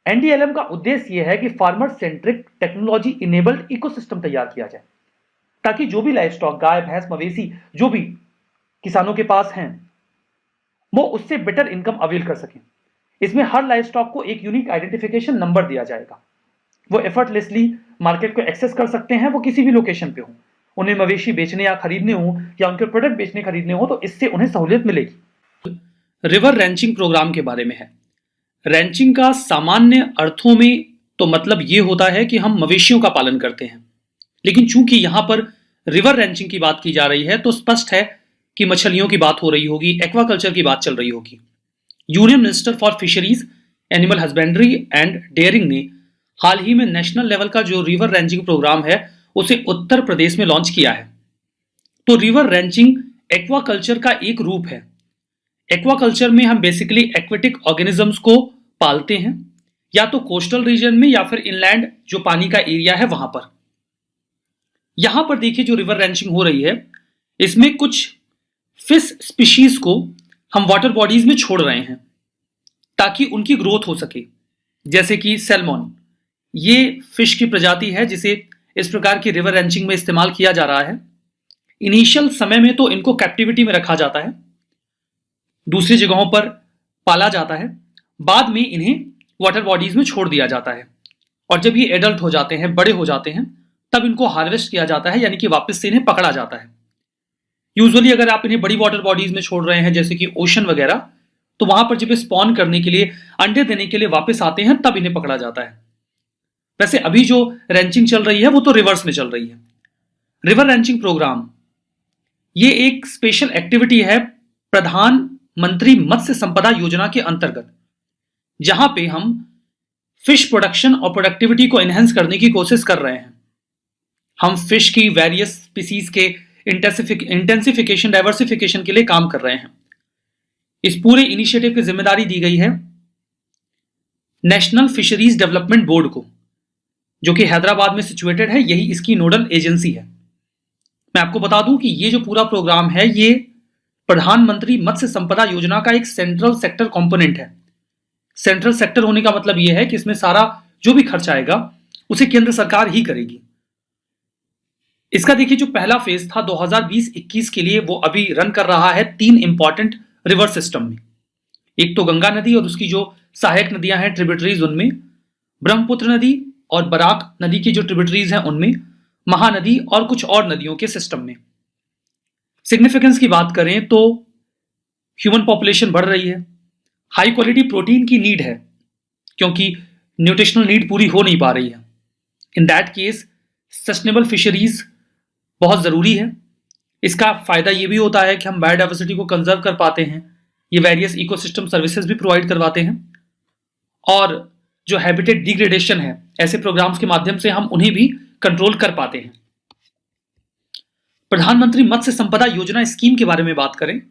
NDLM का उद्देश्य यह है कि farmer centric technology enabled ecosystem तैयार किया जाए ताकि जो भी लाइव स्टॉक, गाय भैंस मवेशी जो भी किसानों के पास हैं वो उससे बेटर इनकम अवेल कर सकें। इसमें हर लाइव स्टॉक को एक यूनिक आइडेंटिफिकेशन नंबर दिया जाएगा। वो एफर्टलेसली मार्केट को एक्सेस कर सकते हैं, वो किसी भी लोकेशन पे हो, उन्हें मवेशी बेचने या खरीदने हो या उनके प्रोडक्ट बेचने खरीदने हो तो इससे उन्हें सहूलियत मिलेगी। रिवर रैंचिंग प्रोग्राम के बारे में है। रैंचिंग का सामान्य अर्थों में तो मतलब ये होता है कि हम मवेशियों का पालन करते हैं, लेकिन चूंकि यहां पर रिवर रैंचिंग की बात की जा रही है तो स्पष्ट है कि मछलियों की बात हो रही होगी, एक्वाकल्चर की बात चल रही होगी। Union minister for fisheries, animal husbandry and dairying ने हाल ही में नेशनल लेवल का जो रिवर रैंचिंग प्रोग्राम है उसे उत्तर प्रदेश में लॉन्च किया है। तो रिवर रैंचिंग एक्वाकल्चर का एक रूप है। एक्वाकल्चर में हम बेसिकली एक्वेटिक ऑर्गेनिजम्स को पालते हैं, या तो कोस्टल रीजन में या फिर इनलैंड जो पानी का एरिया है वहां पर। यहां पर देखिए जो रिवर रैंचिंग हो रही है इसमें कुछ फिश स्पीशीज को हम वाटर बॉडीज में छोड़ रहे हैं ताकि उनकी ग्रोथ हो सके, जैसे कि सैल्मन। ये फिश की प्रजाति है जिसे इस प्रकार की रिवर रैंचिंग में इस्तेमाल किया जा रहा है। इनिशियल समय में तो इनको कैप्टिविटी में रखा जाता है, दूसरी जगहों पर पाला जाता है, बाद में इन्हें वाटर बॉडीज में छोड़ दिया जाता है और जब ये एडल्ट हो जाते हैं, बड़े हो जाते हैं, तब इनको हार्वेस्ट किया जाता है, यानी कि वापस से इन्हें पकड़ा जाता है। यूजुअली अगर आप इन्हें बड़ी वाटर बॉडीज में छोड़ रहे हैं जैसे कि ओशन वगैरह, तो वहां पर जब ये स्पॉन करने के लिए, अंडे देने के लिए वापस आते हैं तब इन्हें पकड़ा जाता है। वैसे अभी जो रैंचिंग चल रही है वो तो रिवर्स में चल रही है। रिवर रैंचिंग प्रोग्राम ये एक स्पेशल एक्टिविटी है प्रधानमंत्री मत्स्य संपदा योजना के अंतर्गत, जहां पे हम फिश प्रोडक्शन और प्रोडक्टिविटी को एनहेंस करने की कोशिश कर रहे हैं। हम फिश की वेरियस स्पीसीज के इंटेंसिफिकेशन, डाइवर्सिफिकेशन के लिए काम कर रहे हैं। इस पूरे इनिशिएटिव की जिम्मेदारी दी गई है नेशनल फिशरीज डेवलपमेंट बोर्ड को, जो कि हैदराबाद में सिचुएटेड है, यही इसकी नोडल एजेंसी है। मैं आपको बता दूं कि ये जो पूरा प्रोग्राम है ये प्रधानमंत्री मत्स्य संपदा योजना का एक सेंट्रल सेक्टर कंपोनेंट है। सेंट्रल सेक्टर होने का मतलब यह है कि इसमें सारा जो भी खर्च आएगा उसे केंद्र सरकार ही करेगी। इसका देखिए जो पहला फेज था 2020-21 के लिए, वो अभी रन कर रहा है 3 इंपॉर्टेंट रिवर सिस्टम में। एक तो गंगा नदी और उसकी जो सहायक नदियां हैं, ट्रिब्यूटरीज, उनमें ब्रह्मपुत्र नदी और बराक नदी की जो ट्रिब्यूटरीज हैं उनमें, महानदी और कुछ और नदियों के सिस्टम में। सिग्निफिकेंस की बात करें तो ह्यूमन पॉपुलेशन बढ़ रही है, हाई क्वालिटी प्रोटीन की नीड है क्योंकि न्यूट्रिशनल नीड पूरी हो नहीं पा रही है। In that case sustainable fisheries बहुत जरूरी है। इसका फायदा ये भी होता है कि हम बायोडाइवर्सिटी को कंजर्व कर पाते हैं, ये वेरियस इकोसिस्टम सर्विसेज भी प्रोवाइड करवाते हैं, और जो हैबिटेट डिग्रेडेशन है ऐसे प्रोग्राम्स के माध्यम से हम उन्हें भी कंट्रोल कर पाते हैं। प्रधानमंत्री मत्स्य संपदा योजना स्कीम के बारे में बात करें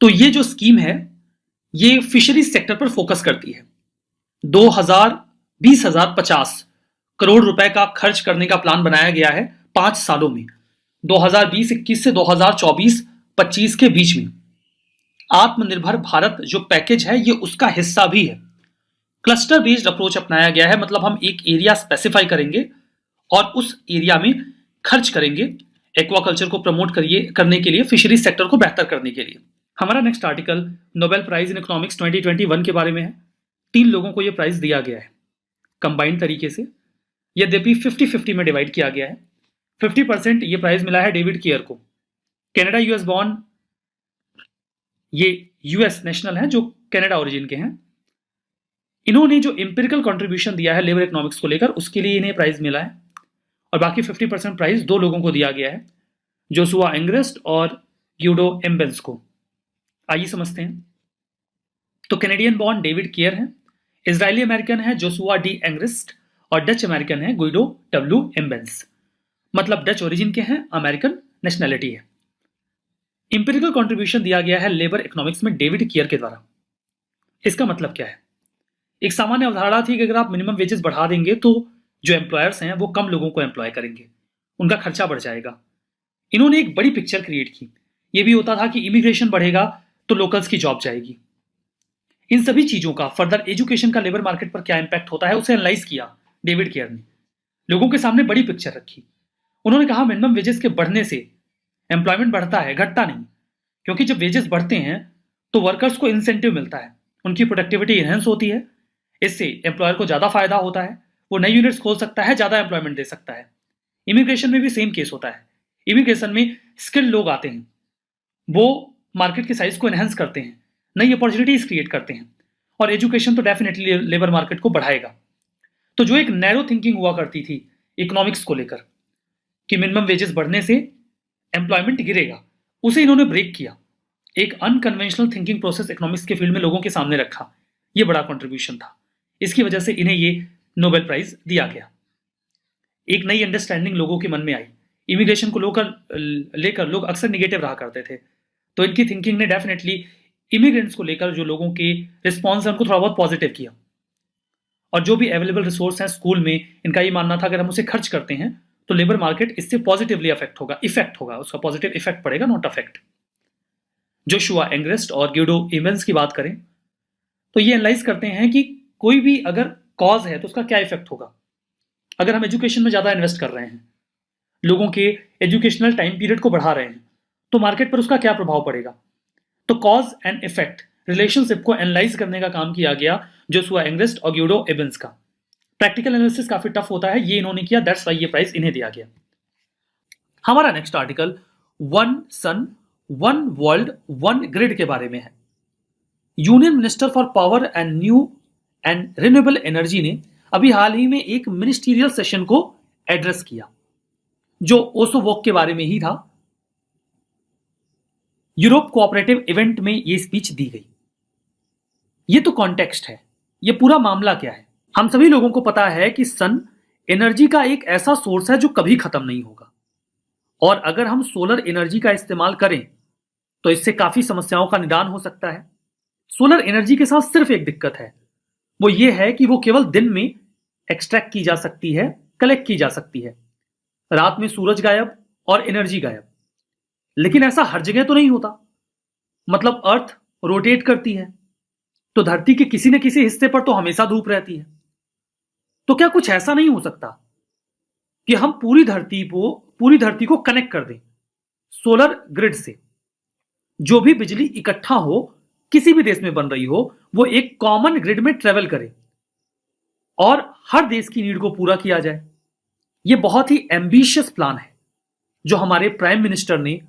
तो ये जो स्कीम है ये फिशरीज सेक्टर पर फोकस करती है। 20,50 करोड़ रुपए का खर्च करने का प्लान बनाया गया है 5 सालों में, 2020-21 से 2024-25 के बीच में। आत्मनिर्भर भारत जो पैकेज है ये उसका हिस्सा भी है। क्लस्टर बेस्ड अप्रोच अपनाया गया है, मतलब हम एक एरिया स्पेसिफाई करेंगे और उस एरिया में खर्च करेंगे एक्वाकल्चर को प्रमोट करने के लिए, फिशरीज सेक्टर को बेहतर करने के लिए। हमारा next article Nobel prize in economics 2021 के बारे में है। 3 लोगों को यह प्राइज दिया गया है कंबाइंड तरीके से, यद्यपि 50-50 में डिवाइड किया गया है। 50% ये प्राइज मिला है डेविड केयर को, कनाडा यूएस बॉर्न, ये यूएस नेशनल हैं जो कनाडा ओरिजिन के हैं। इन्होंने जो एम्पिरिकल कंट्रीब्यूशन दिया है लेबर इकोनॉमिक्स को लेकर, उसके लिए इन्हें प्राइज मिला है। और बाकी 50% प्राइज 2 लोगों को दिया गया है, जोसुआ एंग्रेस्ट और ग्यूडो एम्बेंस को। आइए समझते हैं। तो कैनेडियन बॉर्न डेविड केयर है, इजरायली अमेरिकन है जोसुआ डी एंग्रेस्ट, और डच अमेरिकन है गुइडो डब्ल्यू एम्बेंस। मतलब डच ओरिजिन के हैं, अमेरिकन नेशनैलिटी है। इंपेरिकल कंट्रीब्यूशन दिया गया है लेबर इकोनॉमिक्स में डेविड कियर के द्वारा। इसका मतलब क्या है? एक सामान्य अवधारणा थी कि अगर आप मिनिमम वेजेस बढ़ा देंगे तो जो एम्प्लॉयर्स हैं वो कम लोगों को एम्प्लॉय करेंगे, उनका खर्चा बढ़ जाएगा। इन्होंने एक बड़ी पिक्चर क्रिएट की। ये भी होता था कि इमिग्रेशन बढ़ेगा तो लोकल्स की जॉब जाएगी। इन सभी चीजों का फर्दर एजुकेशन का लेबर मार्केट पर क्या इंपैक्ट होता है उसे एनालाइज किया डेविड केयर ने। लोगों के सामने बड़ी पिक्चर रखी। उन्होंने कहा मिनिमम वेजेस के बढ़ने से एम्प्लॉयमेंट बढ़ता है, घटता नहीं। क्योंकि जब वेजेस बढ़ते हैं तो वर्कर्स को इंसेंटिव मिलता है, उनकी प्रोडक्टिविटी इनहेंस होती है। इससे एम्प्लॉयर को ज्यादा फायदा होता है, वो नई यूनिट्स खोल सकता है, ज्यादा एम्प्लॉयमेंट दे सकता है। इमिग्रेशन में भी सेम केस होता है। इमिग्रेशन में स्किल्ड लोग आते हैं, वो मार्केट के साइज को एनहेंस करते हैं, नई अपॉर्चुनिटीज क्रिएट करते हैं। और एजुकेशन तो डेफिनेटली लेबर मार्केट को बढ़ाएगा। तो जो एक नैरो थिंकिंग हुआ करती थी इकोनॉमिक्स को लेकर कि मिनिमम वेजेस बढ़ने से एम्प्लॉयमेंट गिरेगा, उसे इन्होंने ब्रेक किया। एक अनकन्वेंशनल थिंकिंग प्रोसेस इकोनॉमिक्स के फील्ड में लोगों के सामने रखा। यह बड़ा कंट्रीब्यूशन था। इसकी वजह से इन्हें ये नोबेल प्राइज दिया गया। एक नई अंडरस्टैंडिंग लोगों के मन में आई। इमिग्रेशन को लेकर लोग अक्सर निगेटिव रहा करते थे, तो इनकी थिंकिंग ने डेफिनेटली इमिग्रेंट्स को लेकर जो लोगों के रिस्पॉन्स है उनको थोड़ा बहुत पॉजिटिव किया। और जो भी अवेलेबल रिसोर्स हैं स्कूल में, इनका ये मानना था अगर हम उसे खर्च करते हैं तो लेबर मार्केट इससे पॉजिटिवली इफेक्ट होगा, उसका पॉजिटिव इफेक्ट पड़ेगा, नॉट अफेक्ट। जोशुआ एंग्रेस्ट और गिडो इवेंस की बात करें तो ये एनालाइज करते हैं कि कोई भी अगर कॉज है तो उसका क्या इफेक्ट होगा। अगर हम एजुकेशन में ज्यादा इन्वेस्ट कर रहे हैं, लोगों के एजुकेशनल टाइम पीरियड को बढ़ा रहे हैं, तो मार्केट पर उसका क्या प्रभाव पड़ेगा। तो कॉज एंड इफेक्ट रिलेशनशिप को एनालाइज करने का काम किया गया जोशुआ एंग्रेस्ट और गिडो इवेंस का। प्रैक्टिकल एनालिसिस काफी टफ होता है, ये इन्होंने किया, दैट्स व्हाई ये प्राइज इन्हें दिया गया। हमारा next article one sun one world one grid के बारे में है। Union minister for power and new and renewable energy ने अभी हाल ही में एक मिनिस्टीरियल सेशन को एड्रेस किया जो ओसो वॉक के बारे में ही था। यूरोप कोऑपरेटिव इवेंट में यह स्पीच दी गई। यह तो कॉन्टेक्स्ट है, यह पूरा मामला क्या है। हम सभी लोगों को पता है कि सन एनर्जी का एक ऐसा सोर्स है जो कभी खत्म नहीं होगा, और अगर हम सोलर एनर्जी का इस्तेमाल करें तो इससे काफी समस्याओं का निदान हो सकता है। सोलर एनर्जी के साथ सिर्फ एक दिक्कत है, वो ये है कि वो केवल दिन में एक्सट्रैक्ट की जा सकती है, कलेक्ट की जा सकती है। रात में सूरज गायब और एनर्जी गायब। लेकिन ऐसा हर जगह तो नहीं होता। मतलब अर्थ रोटेट करती है तो धरती के किसी न किसी हिस्से पर तो हमेशा धूप रहती है। तो क्या कुछ ऐसा नहीं हो सकता कि हम पूरी धरती को कनेक्ट कर दें सोलर ग्रिड से? जो भी बिजली इकट्ठा हो, किसी भी देश में बन रही हो, वो एक कॉमन ग्रिड में ट्रेवल करे और हर देश की नीड को पूरा किया जाए। यह बहुत ही एम्बिशियस प्लान है जो हमारे प्राइम मिनिस्टर ने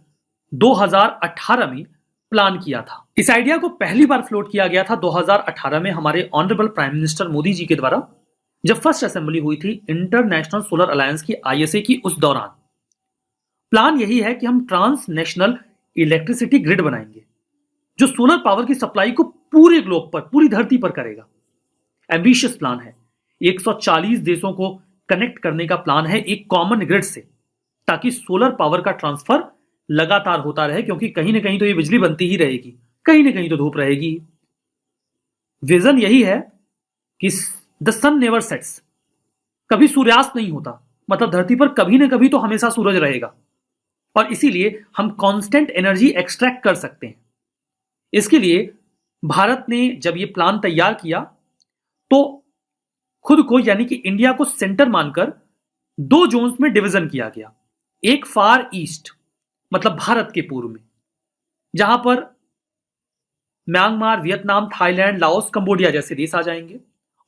2018 में प्लान किया था। इस आइडिया को पहली बार फ्लोट किया गया था 2018 में हमारे honourable prime minister Modi ji के द्वारा, जब फर्स्ट असेंबली हुई थी इंटरनेशनल सोलर अलायंस की, ISA की। उस दौरान प्लान यही है कि हम ट्रांसनेशनल इलेक्ट्रिसिटी ग्रिड बनाएंगे जो सोलर पावर की सप्लाई को पूरे ग्लोब पर, पूरी धरती पर करेगा। एम्बिशियस प्लान है। 140 देशों को कनेक्ट करने का प्लान है एक कॉमन ग्रिड से, ताकि सोलर पावर का ट्रांसफर लगातार होता रहे, क्योंकि कहीं ना कहीं तो ये बिजली बनती ही रहेगी, कहीं ना कहीं तो धूप रहेगी। विजन यही है कि द सन नेवर सेट्स, कभी सूर्यास्त नहीं होता। मतलब धरती पर कभी ना कभी तो हमेशा सूरज रहेगा, और इसीलिए हम कांस्टेंट एनर्जी एक्सट्रैक्ट कर सकते हैं। इसके लिए भारत ने जब ये प्लान तैयार किया तो खुद को, यानी कि इंडिया को सेंटर मानकर 2 जोन्स में डिवीजन किया गया। एक फार ईस्ट, मतलब भारत के पूर्व में, जहां पर Myanmar, Vietnam, Thailand, Laos, Cambodia जैसे देश आ जाएंगे,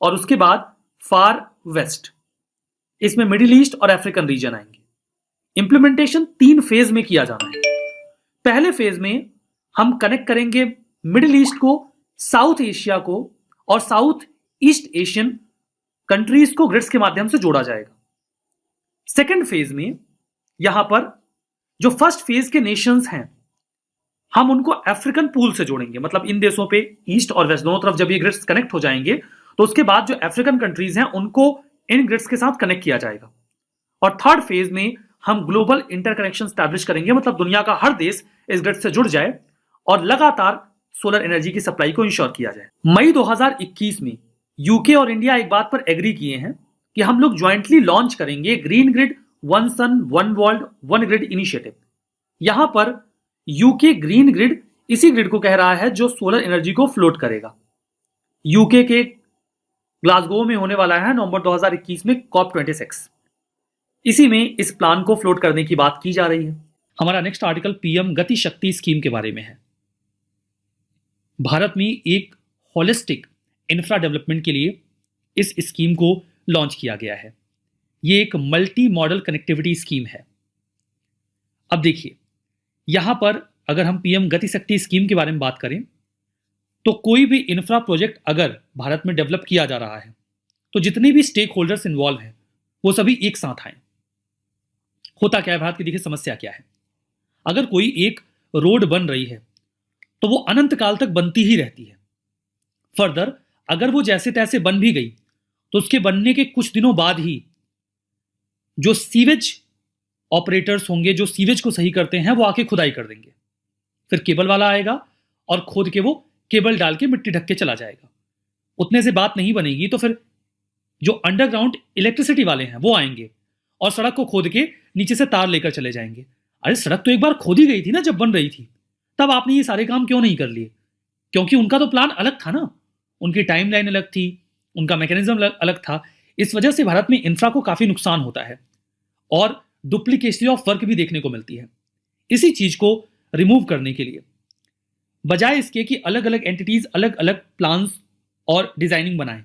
और उसके बाद फार वेस्ट, इसमें मिडिल ईस्ट और अफ्रीकन रीजन आएंगे। इंप्लीमेंटेशन 3 फेज में किया जाना है। पहले फेज में हम कनेक्ट करेंगे मिडिल ईस्ट को, साउथ एशिया को, और साउथ ईस्ट एशियन कंट्रीज को ग्रिड्स के माध्यम से जोड़ा जाएगा। सेकेंड फेज में यहां पर जो फर्स्ट फेज के नेशंस हैं, हम उनको अफ्रीकन पूल से जोड़ेंगे। मतलब इन देशों पे ईस्ट और वेस्ट दोनों तरफ जब ये ग्रिड्स कनेक्ट हो जाएंगे तो उसके बाद जो अफ्रीकन कंट्रीज हैं उनको इन ग्रिड्स के साथ कनेक्ट किया जाएगा। और थर्ड फेज में हम ग्लोबल इंटरकनेक्शन स्टैब्लिश करेंगे। मतलब दुनिया का हर देश इस ग्रिड से जुड़ जाए और लगातार सोलर एनर्जी की सप्लाई को इंश्योर किया जाए। मई 2021 में यूके और इंडिया एक बात पर एग्री किए हैं कि हम लोग ज्वाइंटली लॉन्च करेंगे green grid one sun one world one grid initiative. यहां पर यूके ग्रीन ग्रिड इसी ग्रिड को कह रहा है जो सोलर एनर्जी को फ्लोट करेगा। यूके के ग्लासगो में होने वाला है नवंबर 2021 में COP26। इसी में इस प्लान को फ्लोट करने की बात की जा रही है। हमारा नेक्स्ट आर्टिकल पीएम गति शक्ति स्कीम के बारे में है। भारत में एक होलिस्टिक इंफ्रा डेवलपमेंट के लिए इस स्कीम को लॉन्च किया गया है। ये एक मल्टी मॉडल कनेक्टिविटी स्कीम है। अब देखिए, यहां पर अगर हम पीएम गति शक्ति स्कीम के बारे में बात करें तो कोई भी इंफ्रा प्रोजेक्ट अगर भारत में डेवलप किया जा रहा है तो जितने भी स्टेक होल्डर्स इन्वॉल्व हैं वो सभी एक साथ आए। होता क्या है भारत की, देखिए समस्या क्या है। अगर कोई एक रोड बन रही है तो वो अनंत काल तक बनती ही रहती है। फर्दर अगर वो जैसे तैसे बन भी गई तो उसके बनने के कुछ दिनों बाद ही जो सीवेज ऑपरेटर्स होंगे, जो सीवेज को सही करते हैं, वो आके खुदाई कर देंगे। फिर केबल वाला आएगा और खोद के वो केबल डाल के मिट्टी ढक के चला जाएगा। उतने से बात नहीं बनेगी तो फिर जो अंडरग्राउंड इलेक्ट्रिसिटी वाले हैं वो आएंगे और सड़क को खोद के नीचे से तार लेकर चले जाएंगे। अरे सड़क तो एक बार खोदी गई थी ना जब बन रही थी, तब आपने ये सारे काम क्यों नहीं कर लिए? क्योंकि उनका तो प्लान अलग था ना, उनकी टाइमलाइन अलग थी, उनका मैकेनिज्म अलग था। इस वजह से भारत में इंफ्रा को काफी नुकसान होता है और डुप्लीकेसी ऑफ वर्क भी देखने को मिलती है। इसी चीज को रिमूव करने के लिए बजाय इसके कि अलग अलग एंटिटीज अलग अलग प्लान्स और डिजाइनिंग बनाएं,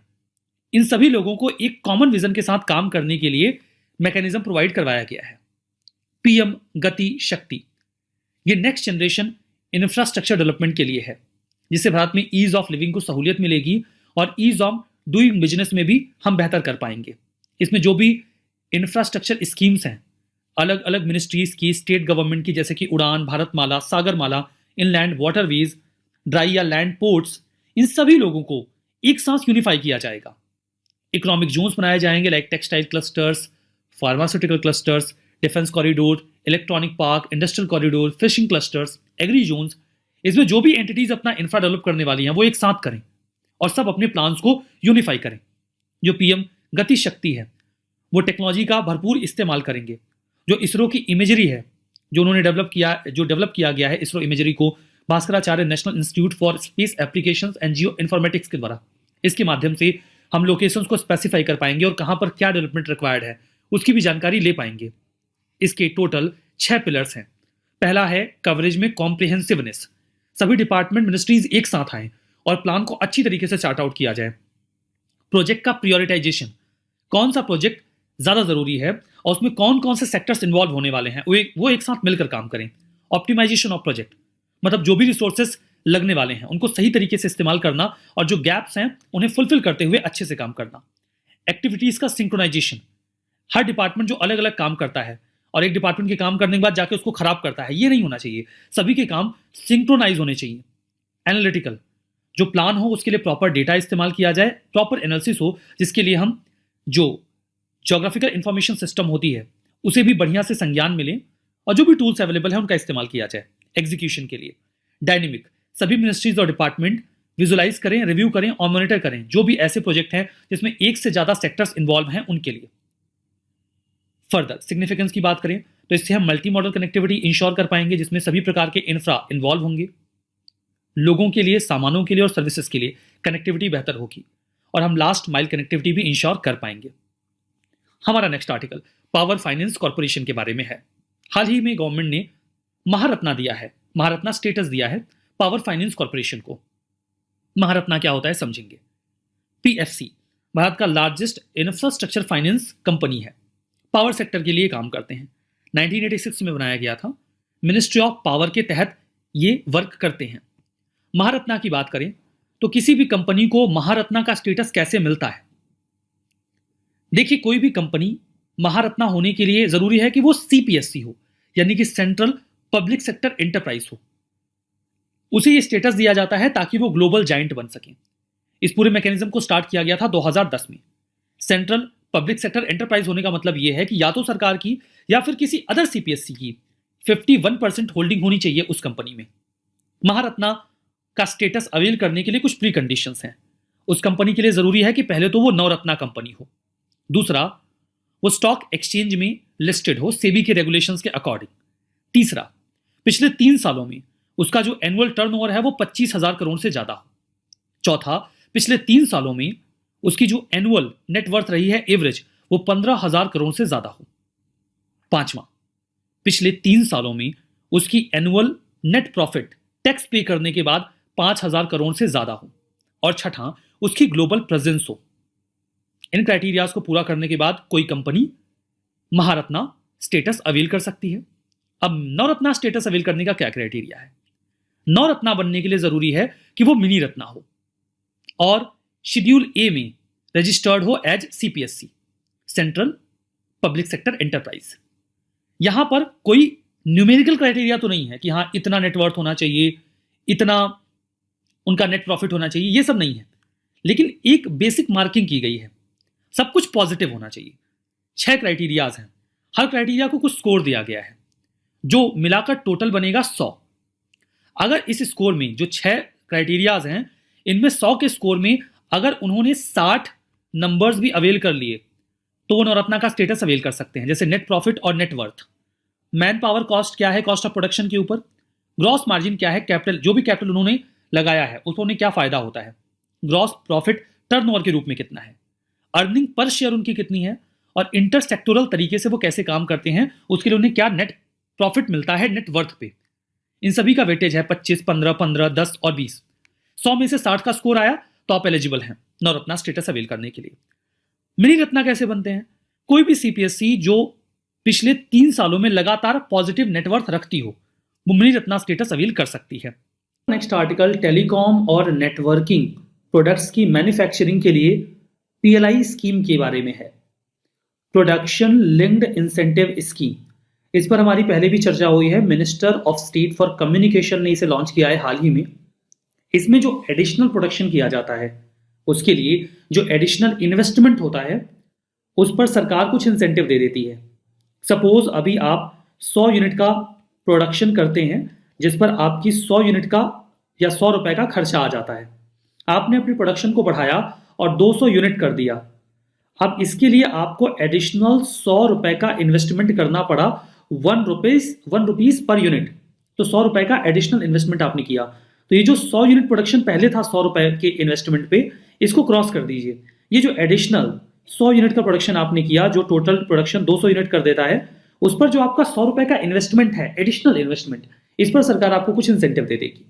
इन सभी लोगों को एक कॉमन विजन के साथ काम करने के लिए मैकेनिज्म प्रोवाइड करवाया गया है। पीएम गति शक्ति ये नेक्स्ट जनरेशन इंफ्रास्ट्रक्चर डेवलपमेंट के लिए है, जिससे भारत में ईज ऑफ लिविंग को सहूलियत मिलेगी और ईज ऑफ डूइंग बिजनेस में भी हम बेहतर कर पाएंगे। इसमें जो भी इंफ्रास्ट्रक्चर स्कीम्स हैं अलग अलग मिनिस्ट्रीज की, स्टेट गवर्नमेंट की, जैसे कि उड़ान, Bharatmala, Sagarmala, inland waterways, dry या लैंड पोर्ट्स, इन सभी लोगों को एक साथ यूनिफाई किया जाएगा। इकोनॉमिक जोन्स बनाए जाएंगे like textile clusters, pharmaceutical clusters, defence corridor, electronic park, industrial corridor, fishing clusters, agri zones. इसमें जो भी एंटिटीज अपना इंफ्रा डेवलप करने वाली हैं वो एक साथ करें और सब अपने प्लान्स को यूनिफाई करें। जो पीएम गति शक्ति है वो टेक्नोलॉजी का भरपूर इस्तेमाल करेंगे। जो इसरो की इमेजरी है जो उन्होंने डेवलप किया गया है, इसरो इमेजरी को Bhaskaracharya national institute for space applications and geo informatics के द्वारा, इसके माध्यम से हम लोकेशंस को स्पेसिफाई कर पाएंगे और कहां पर क्या डेवलपमेंट रिक्वायर्ड है उसकी भी जानकारी ले पाएंगे। इसके टोटल 6 पिलर्स हैं। पहला है कवरेज में कॉम्प्रिहेंसिवनेस, सभी डिपार्टमेंट मिनिस्ट्रीज एक साथ आए और प्लान को अच्छी तरीके से चार्ट आउट किया जाए। प्रोजेक्ट का प्रायोरिटाइजेशन, कौन सा प्रोजेक्ट ज्यादा जरूरी है और उसमें कौन कौन से सेक्टर्स इन्वॉल्व होने वाले हैं वो एक साथ मिलकर काम करें। ऑप्टिमाइजेशन ऑफ प्रोजेक्ट, मतलब जो भी रिसोर्सेस लगने वाले हैं उनको सही तरीके से इस्तेमाल करना और जो गैप्स हैं उन्हें फुलफिल करते हुए अच्छे से काम करना। एक्टिविटीज का सिंक्रोनाइजेशन, हर डिपार्टमेंट जो अलग अलग काम करता है और एक डिपार्टमेंट के काम करने के बाद जाके उसको खराब करता है, ये नहीं होना चाहिए। सभी के काम सिंक्रोनाइज होने चाहिए। एनालिटिकल, जो प्लान हो उसके लिए प्रॉपर डेटा इस्तेमाल किया जाए, प्रॉपर एनालिसिस हो, जिसके लिए हम जो ज्योग्राफिकल इंफॉर्मेशन सिस्टम होती है उसे भी बढ़िया से संज्ञान मिले और जो भी टूल्स अवेलेबल है उनका इस्तेमाल किया जाए। एग्जीक्यूशन के लिए डायनेमिक, सभी मिनिस्ट्रीज और डिपार्टमेंट विजुलाइज करें, रिव्यू करें और मॉनिटर करें जो भी ऐसे प्रोजेक्ट हैं जिसमें एक से ज्यादा सेक्टर्स इन्वॉल्व हैं उनके लिए। फर्दर सिग्निफिकेंस की बात करें तो इससे हम मल्टी मॉडल कनेक्टिविटी इंश्योर कर पाएंगे, जिसमें सभी प्रकार के इंफ्रा इन्वॉल्व होंगे। लोगों के लिए, सामानों के लिए और सर्विसेज के लिए कनेक्टिविटी बेहतर होगी और हम लास्ट माइल कनेक्टिविटी भी इंश्योर कर पाएंगे। हमारा next article power finance corporation के बारे में है। हाल ही में गवर्नमेंट ने महारत्ना दिया है, महारत्ना स्टेटस दिया है पावर फाइनेंस कॉर्पोरेशन को। महारत्ना क्या होता है समझेंगे। पीएफसी भारत का लार्जेस्ट इंफ्रास्ट्रक्चर फाइनेंस कंपनी है, पावर सेक्टर के लिए काम करते हैं। 1986 में बनाया गया था, मिनिस्ट्री ऑफ पावर के तहत ये वर्क करते हैं। महारत्ना की बात करें तो किसी भी कंपनी को महारत्ना का स्टेटस कैसे मिलता है। देखिए, कोई भी कंपनी महारत्ना होने के लिए जरूरी है कि वो सीपीएससी हो, यानी कि सेंट्रल पब्लिक सेक्टर एंटरप्राइज हो। उसे ये स्टेटस दिया जाता है ताकि वो ग्लोबल जाइंट बन सके। इस पूरे मैकेनिज्म को स्टार्ट किया गया था 2010 में। सेंट्रल पब्लिक सेक्टर एंटरप्राइज होने का मतलब यह है कि या तो सरकार की या फिर किसी अदर सीपीएससी की 51% होल्डिंग होनी चाहिए उस कंपनी में। महारत्ना का स्टेटस अवेल करने के लिए कुछ प्री कंडीशंस हैं। उस कंपनी के लिए जरूरी है कि पहले तो वो नवरत्ना कंपनी हो, दूसरा वो स्टॉक एक्सचेंज में लिस्टेड हो सेबी के रेगुलेशंस के अकॉर्डिंग, तीसरा पिछले 3 सालों में उसका जो एनुअल टर्नओवर है वो 25,000 करोड़ से ज्यादा हो, चौथा पिछले 3 सालों में उसकी जो एनुअल नेटवर्थ रही है एवरेज वो 15,000 करोड़ से ज्यादा हो, पांचवा पिछले 3 सालों में उसकी एनुअल नेट प्रॉफिट टैक्स पे करने के बाद 5,000 करोड़ से ज्यादा हो, और छठा उसकी ग्लोबल प्रेजेंस हो। इन क्राइटेरियाज को पूरा करने के बाद कोई कंपनी महारत्ना स्टेटस अवेल कर सकती है। अब नवरत्ना स्टेटस अवेल करने का क्या क्राइटेरिया है? नवरत्ना बनने के लिए जरूरी है कि वो मिनी रत्ना हो और शेड्यूल ए में रजिस्टर्ड हो as CPSC, central public sector enterprise. यहां पर कोई न्यूमेरिकल क्राइटेरिया तो नहीं है कि हाँ इतना नेटवर्थ होना चाहिए, इतना उनका नेट प्रॉफिट होना चाहिए, ये सब नहीं है, लेकिन एक बेसिक मार्किंग की गई है, सब कुछ पॉजिटिव होना चाहिए। 6 क्राइटेरियाज हैं, हर क्राइटेरिया को कुछ स्कोर दिया गया है जो मिलाकर टोटल बनेगा 100। अगर इस स्कोर में जो 6 क्राइटेरियाज हैं इनमें 100 के स्कोर में अगर उन्होंने 60 नंबर्स भी अवेल कर लिए तो वो नवरत्ना का स्टेटस अवेल कर सकते हैं, जैसे नेट प्रॉफिट और नेटवर्थ, मैन पावर कॉस्ट क्या है कॉस्ट ऑफ प्रोडक्शन के ऊपर, ग्रॉस मार्जिन क्या है, कैपिटल जो भी कैपिटल उन्होंने लगाया है उसको उन्हें क्या फायदा होता है, ग्रॉस प्रॉफिट टर्नओवर के रूप में कितना है, अर्निंग पर शेयर उनकी कितनी है, और इंटरसेक्टोरल तरीके से वो कैसे काम करते हैं उसके लिए उन्हें क्या नेट प्रॉफिट मिलता है नेटवर्थ पे। इन सभी का वेटेज है 25, 15, 15, 10 और 20। 100 में से 60 का स्कोर आया तो आप एलिजिबल हैं नवरत्ना स्टेटस अवेल करने के लिए। मिनी रत्ना कैसे बनते हैं? कोई भी सीपीएससी जो पिछले 3 सालों में लगातार पॉजिटिव नेटवर्थ रखती हो वो मिनी रत्ना स्टेटस अवेल कर सकती है। नेक्स्ट आर्टिकल टेलीकॉम और नेटवर्किंग प्रोडक्ट्स की मैन्युफैक्चरिंग के लिए पीएलआई स्कीम के बारे में है, प्रोडक्शन लिंक्ड इंसेंटिव स्कीम। इस पर हमारी पहले भी चर्चा हुई है, minister of state for communication ने इसे लॉन्च किया है हाल ही में। इसमें जो एडिशनल प्रोडक्शन किया जाता है उसके लिए जो एडिशनल इन्वेस्टमेंट होता है उस पर सरकार कुछ इंसेंटिव दे देती है। सपोज अभी आप 100 यूनिट का प्रोडक्शन करते हैं जिस पर आपकी 100 यूनिट का या 100 रुपए का खर्चा आ जाता है, आपने अपनी प्रोडक्शन को बढ़ाया और 200 यूनिट कर दिया। अब इसके लिए आपको एडिशनल 100 रुपए का इन्वेस्टमेंट करना पड़ा, 1 रुपीज पर यूनिट, तो 100 रुपए का एडिशनल इन्वेस्टमेंट आपने किया। तो ये जो 100 यूनिट प्रोडक्शन पहले था 100 रुपए के इन्वेस्टमेंट पे, इसको क्रॉस कर दीजिए। ये जो एडिशनल 100 यूनिट का प्रोडक्शन आपने किया जो टोटल प्रोडक्शन 200 यूनिट कर देता है, उस पर जो आपका 100 रुपए का इन्वेस्टमेंट है एडिशनल इन्वेस्टमेंट, इस पर सरकार आपको कुछ इंसेंटिव दे देगी।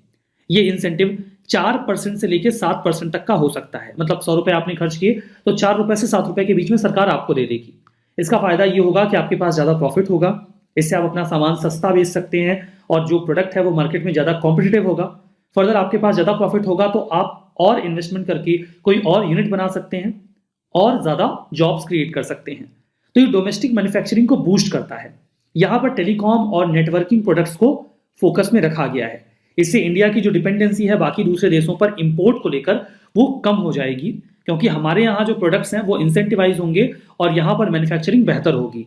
ये इंसेंटिव 4% से लेकर 7% तक का हो सकता है। मतलब 100 रुपए आपने खर्च किए तो 4 रुपए से 7 रुपए के बीच में सरकार आपको दे देगी। इसका फायदा ये होगा कि आपके पास ज्यादा प्रॉफिट होगा, इससे आप अपना सामान सस्ता बेच सकते हैं और जो प्रोडक्ट है वो मार्केट में ज्यादा कॉम्पिटिटिव होगा। फर्दर आपके पास ज्यादा प्रॉफिट होगा तो आप और इन्वेस्टमेंट करके कोई और यूनिट बना सकते हैं और ज्यादा जॉब्स क्रिएट कर सकते हैं। तो ये डोमेस्टिक मैन्युफैक्चरिंग को बूस्ट करता है। यहाँ पर टेलीकॉम और नेटवर्किंग प्रोडक्ट्स को फोकस में रखा गया है। इससे इंडिया की जो डिपेंडेंसी है बाकी दूसरे देशों पर इंपोर्ट को लेकर वो कम हो जाएगी, क्योंकि हमारे यहाँ जो प्रोडक्ट्स हैं वो इंसेंटिवाइज होंगे और यहाँ पर मैन्युफैक्चरिंग बेहतर होगी।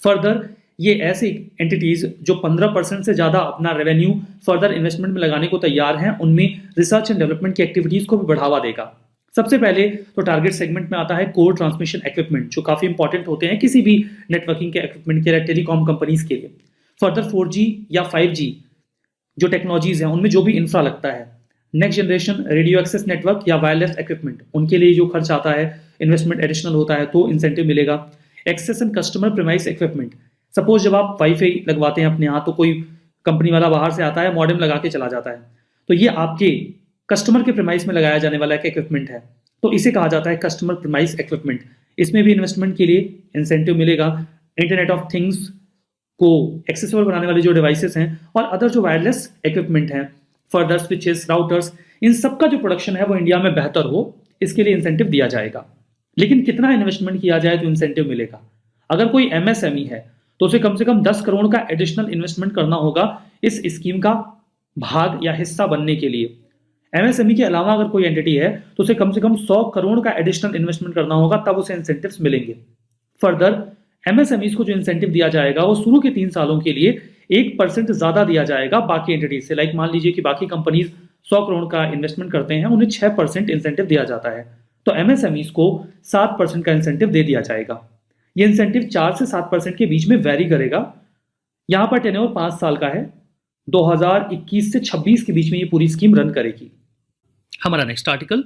फर्दर ये ऐसी एंटिटीज जो 15% से ज्यादा अपना रेवेन्यू फर्दर इन्वेस्टमेंट में लगाने को तैयार हैं, उनमें रिसर्च एंड डेवलपमेंट की एक्टिविटीज को भी बढ़ावा देगा। सबसे पहले तो टारगेट सेगमेंट में आता है कोर ट्रांसमिशन इक्विपमेंट, जो काफी इंपॉर्टेंट होते हैं किसी भी नेटवर्किंग के इक्विपमेंट के लिए, टेलीकॉम कंपनीज के लिए। फर्दर 4G या 5G जो टेक्नोलॉजीज हैं उनमें जो भी इंफ्रा लगता है, next generation radio access network या वायरलेस इक्विपमेंट, उनके लिए जो खर्च आता है इन्वेस्टमेंट एडिशनल होता है तो इंसेंटिव मिलेगा। Access and customer premise equipment, suppose जब आप वाईफाई लगवाते हैं अपने यहाँ तो कोई कंपनी वाला बाहर से आता है मॉडेम लगा के चला जाता है, तो ये आपके कस्टमर के प्रीमाइस में लगाया जाने वाला एक इक्विपमेंट है, तो इसे कहा जाता है कस्टमर प्रीमाइस इक्विपमेंट। इसमें भी इन्वेस्टमेंट के लिए इंसेंटिव मिलेगा। इंटरनेट ऑफ थिंग्स को एक्सेसिबल बनाने वाले जो डिवाइसेस हैं और अदर जो वायरलेस इक्विपमेंट हैं, फर्दर स्विचेस, राउटर्स, इन सब का जो प्रोडक्शन है वो इंडिया में बेहतर हो, इसके लिए इंसेंटिव दिया जाएगा। लेकिन कितना इन्वेस्टमेंट किया जाए तो इंसेंटिव मिलेगा? अगर कोई एमएसएमई है तो उसे कम से कम 10 करोड़ का एडिशनल इन्वेस्टमेंट करना होगा इस स्कीम का भाग या हिस्सा बनने के लिए। एमएसएमई के अलावा अगर कोई एंटिटी है तो उसे कम से कम 100 करोड़ का एडिशनल इन्वेस्टमेंट करना होगा, तब उसे इंसेंटिव्स मिलेंगे। फर्दर एमएसएमईज को जो इंसेंटिव दिया जाएगा वो शुरू के 3 सालों के लिए 1% ज्यादा दिया जाएगा बाकी एंटिटीज से। लाइक मान लीजिए कि बाकी कंपनीज 100 करोड़ का इन्वेस्टमेंट करते हैं, उन्हें 6% इंसेंटिव दिया जाता है, तो एमएसएमईज को 7% का इंसेंटिव दे दिया जाएगा। ये इंसेंटिव 4 से 7% के बीच में वेरी करेगा। यहां पर टेन्योर 5 साल का है, 2021 से 26 के बीच में ये पूरी स्कीम रन करेगी। हमारा next article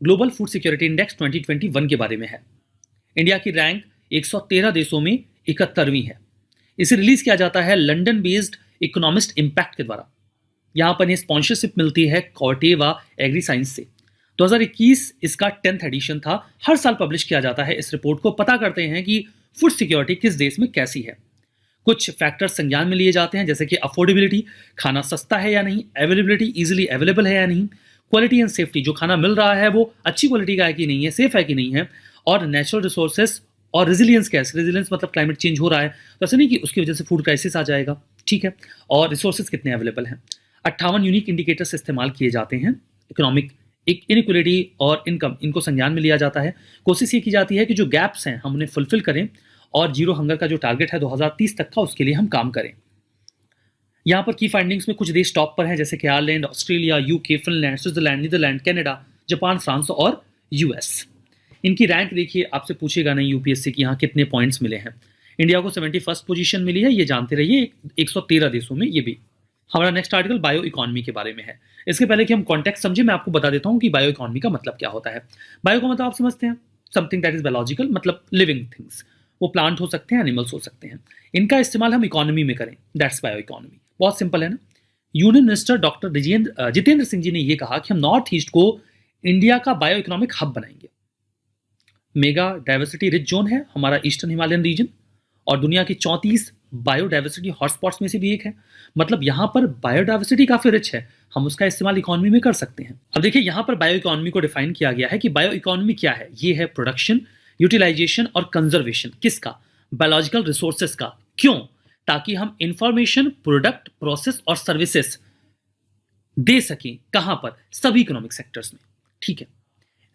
global food security index 2021 के बारे में है। इंडिया की रैंक 113 देशों में 71वीं है। इसे रिलीज किया जाता है लंदन बेस्ड इकोनॉमिस्ट इंपैक्ट के द्वारा। यहां पर स्पॉन्सरशिप मिलती है कॉर्टेवा एग्री साइंस से। 2021 इसका 10th एडिशन था। हर साल पब्लिश किया जाता है इस रिपोर्ट को। पता करते हैं कि फूड सिक्योरिटी किस देश में कैसी है। कुछ फैक्टर्स संज्ञान में लिए जाते हैं, जैसे कि अफोर्डेबिलिटी, खाना सस्ता है या नहीं, अवेलेबिलिटी, इजीली अवेलेबल है या नहीं, क्वालिटी एंड सेफ्टी, जो खाना मिल रहा है वो अच्छी क्वालिटी का है कि नहीं है, सेफ है कि नहीं है, और नेचुरल रिसोर्सेस और रेजिलियंस कैसे। रेजिलियंस मतलब क्लाइमेट चेंज हो रहा है तो ऐसा नहीं कि उसकी वजह से फूड क्राइसिस आ जाएगा, ठीक है, और रिसोर्सेज कितने अवेलेबल हैं। 58 यूनिक इंडिकेटर्स इस्तेमाल किए जाते हैं। इकोनॉमिक इनइक्वलिटी और इनकम, इनको संज्ञान में लिया जाता है। कोशिश ये की जाती है कि जो गैप्स हैं हम उन्हें फुलफिल करें और जीरो हंगर का जो टारगेट है 2030 तक का, उसके लिए हम काम करें। यहाँ पर की फाइंडिंग्स में कुछ देश टॉप पर हैं, जैसे कि Ireland, Australia, UK, Finland, Switzerland, Netherland, Canada, Japan, France और यूएस। इनकी रैंक देखिए, आपसे पूछेगा नहीं यूपीएससी की यहाँ कितने पॉइंट्स मिले हैं। इंडिया को 71st पोजीशन मिली है, ये जानते रहिए, 113 देशों में ये भी। हमारा नेक्स्ट आर्टिकल बायो इकोनॉमी के बारे में है। इसके पहले कि हम कॉन्टेक्स्ट समझे, मैं आपको बता देता हूँ कि बायो इकोनॉमी का मतलब क्या होता है। बायो का मतलब आप समझते हैं, समथिंग दैट इज बायोलॉजिकल, मतलब लिविंग थिंग्स। वो प्लांट हो सकते हैं, एनिमल्स हो सकते हैं। इनका इस्तेमाल हम इकोनॉमी में करें, दैट्स बायो इकोनॉमी। बहुत सिंपल है ना। Union minister doctor Jitendra Singh ji ने यह कहा कि हम नॉर्थ ईस्ट को इंडिया का बायो इकोनॉमिक हब बनाएंगे। मेगा डाइवर्सिटी रिच जोन है हमारा ईस्टर्न हिमालयन रीजन, और दुनिया की 34 बायोडाइवर्सिटी हॉटस्पॉट्स में से भी एक है। मतलब यहाँ पर बायोडाइवर्सिटी काफी रिच है, हम उसका इस्तेमाल इकोनॉमी में कर सकते हैं। अब देखिए, यहाँ पर बायो इकोनॉमी को डिफाइन किया गया है कि बायो इकोनॉमी क्या है। ये है प्रोडक्शन, यूटिलाइजेशन और कंजर्वेशन किसका, बायोलॉजिकल रिसोर्सेस का। क्यों? ताकि हम इंफॉर्मेशन, प्रोडक्ट, प्रोसेस और सर्विसेज दे सकें। कहां पर? सभी इकोनॉमिक सेक्टर्स में, ठीक है।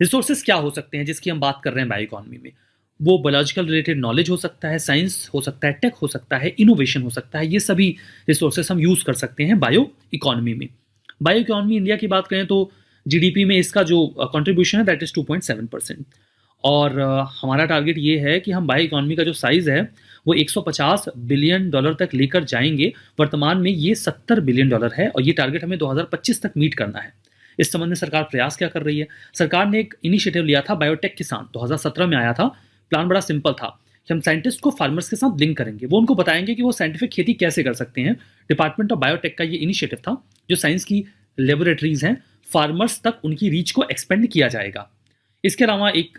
रिसोर्सेज क्या हो सकते हैं जिसकी हम बात कर रहे हैं बायो इकोनॉमी में? वो बायोलॉजिकल रिलेटेड नॉलेज हो सकता है, साइंस हो सकता है, टेक हो सकता है, इनोवेशन हो सकता है। ये सभी रिसोर्सेज हम यूज कर सकते हैं बायो इकोनॉमी में। बायो इकोनॉमी इंडिया की बात करें तो जीडीपी में इसका जो कंट्रीब्यूशन है दैट इज 2.7%। और हमारा टारगेट ये है कि हम बायो इकोनॉमी का जो साइज है वो 150 बिलियन डॉलर तक लेकर जाएंगे। वर्तमान में ये 70 बिलियन डॉलर है और ये टारगेट हमें 2025 तक मीट करना है। इस संबंध में सरकार प्रयास क्या कर रही है? सरकार ने एक इनिशिएटिव लिया था बायोटेक किसान, 2017 में आया था। प्लान बड़ा सिंपल था कि हम साइंटिस्ट को फार्मर्स के साथ लिंक करेंगे, वो उनको बताएंगे कि वो साइंटिफिक खेती कैसे कर सकते हैं। डिपार्टमेंट ऑफ बायोटेक का ये इनिशिएटिव था, जो साइंस की लेबोरेटरीज हैं फार्मर्स तक उनकी रीच को एक्सपेंड किया जाएगा। इसके अलावा एक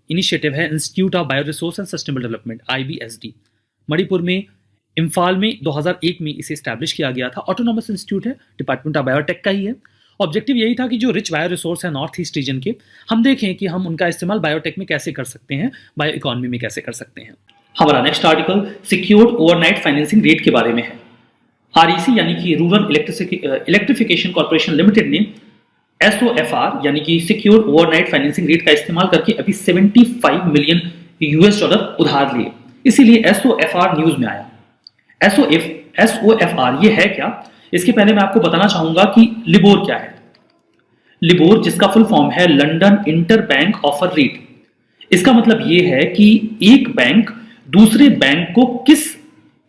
इनिशिएटिव है institute of bio resource and sustainable development, IBSD, Manipur में, इम्फाल में 2001 में इसे स्टैब्लिश किया गया था। ऑटोनॉमस इंस्टीट्यूट है, डिपार्टमेंट ऑफ बायोटेक का ही है। ऑब्जेक्टिव यही था कि जो रिच बायो रिसोर्स है नॉर्थ ईस्ट रीजन के, हम देखें कि हम उनका इस्तेमाल बायोटेक में कैसे कर सकते हैं, बायो इकोनॉमी में कैसे कर सकते हैं। हमारा next article secured overnight financing rate के बारे में है। REC यानी कि रूरल इलेक्ट्रिफिकेशन कॉर्पोरेशन लिमिटेड ने SOFR यानी कि सिक्योर्ड ओवरनाइट फाइनेंसिंग रेट का इस्तेमाल करके अभी $75 मिलियन उधार लिए, इसीलिए SOFR न्यूज में आया। SOFR ये है क्या? इसके पहले मैं आपको बताना चाहूंगा कि लिबोर क्या है। लिबोर जिसका फुल फॉर्म है London inter bank offer rate. इसका मतलब ये है कि एक बैंक दूसरे बैंक को किस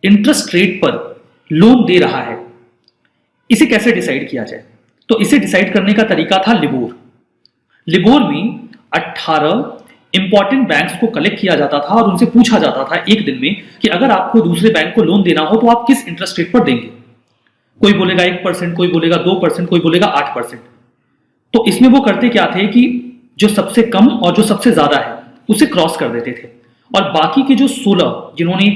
इंटरेस्ट रेट पर लोन दे रहा है, इसे कैसे डिसाइड किया जाए। तो इसे डिसाइड करने का तरीका था लिबोर। लिबोर में 18 इंपॉर्टेंट बैंक्स को कलेक्ट किया जाता था और उनसे पूछा जाता था एक दिन में कि अगर आपको दूसरे बैंक को लोन देना हो तो आप किस इंटरेस्ट रेट पर देंगे। कोई बोलेगा 1%, कोई बोलेगा 2%, कोई बोलेगा 8%। तो इसमें वो करते क्या थे कि जो सबसे कम और जो सबसे ज्यादा है उसे क्रॉस कर देते थे, और बाकी के जो 16 जिन्होंने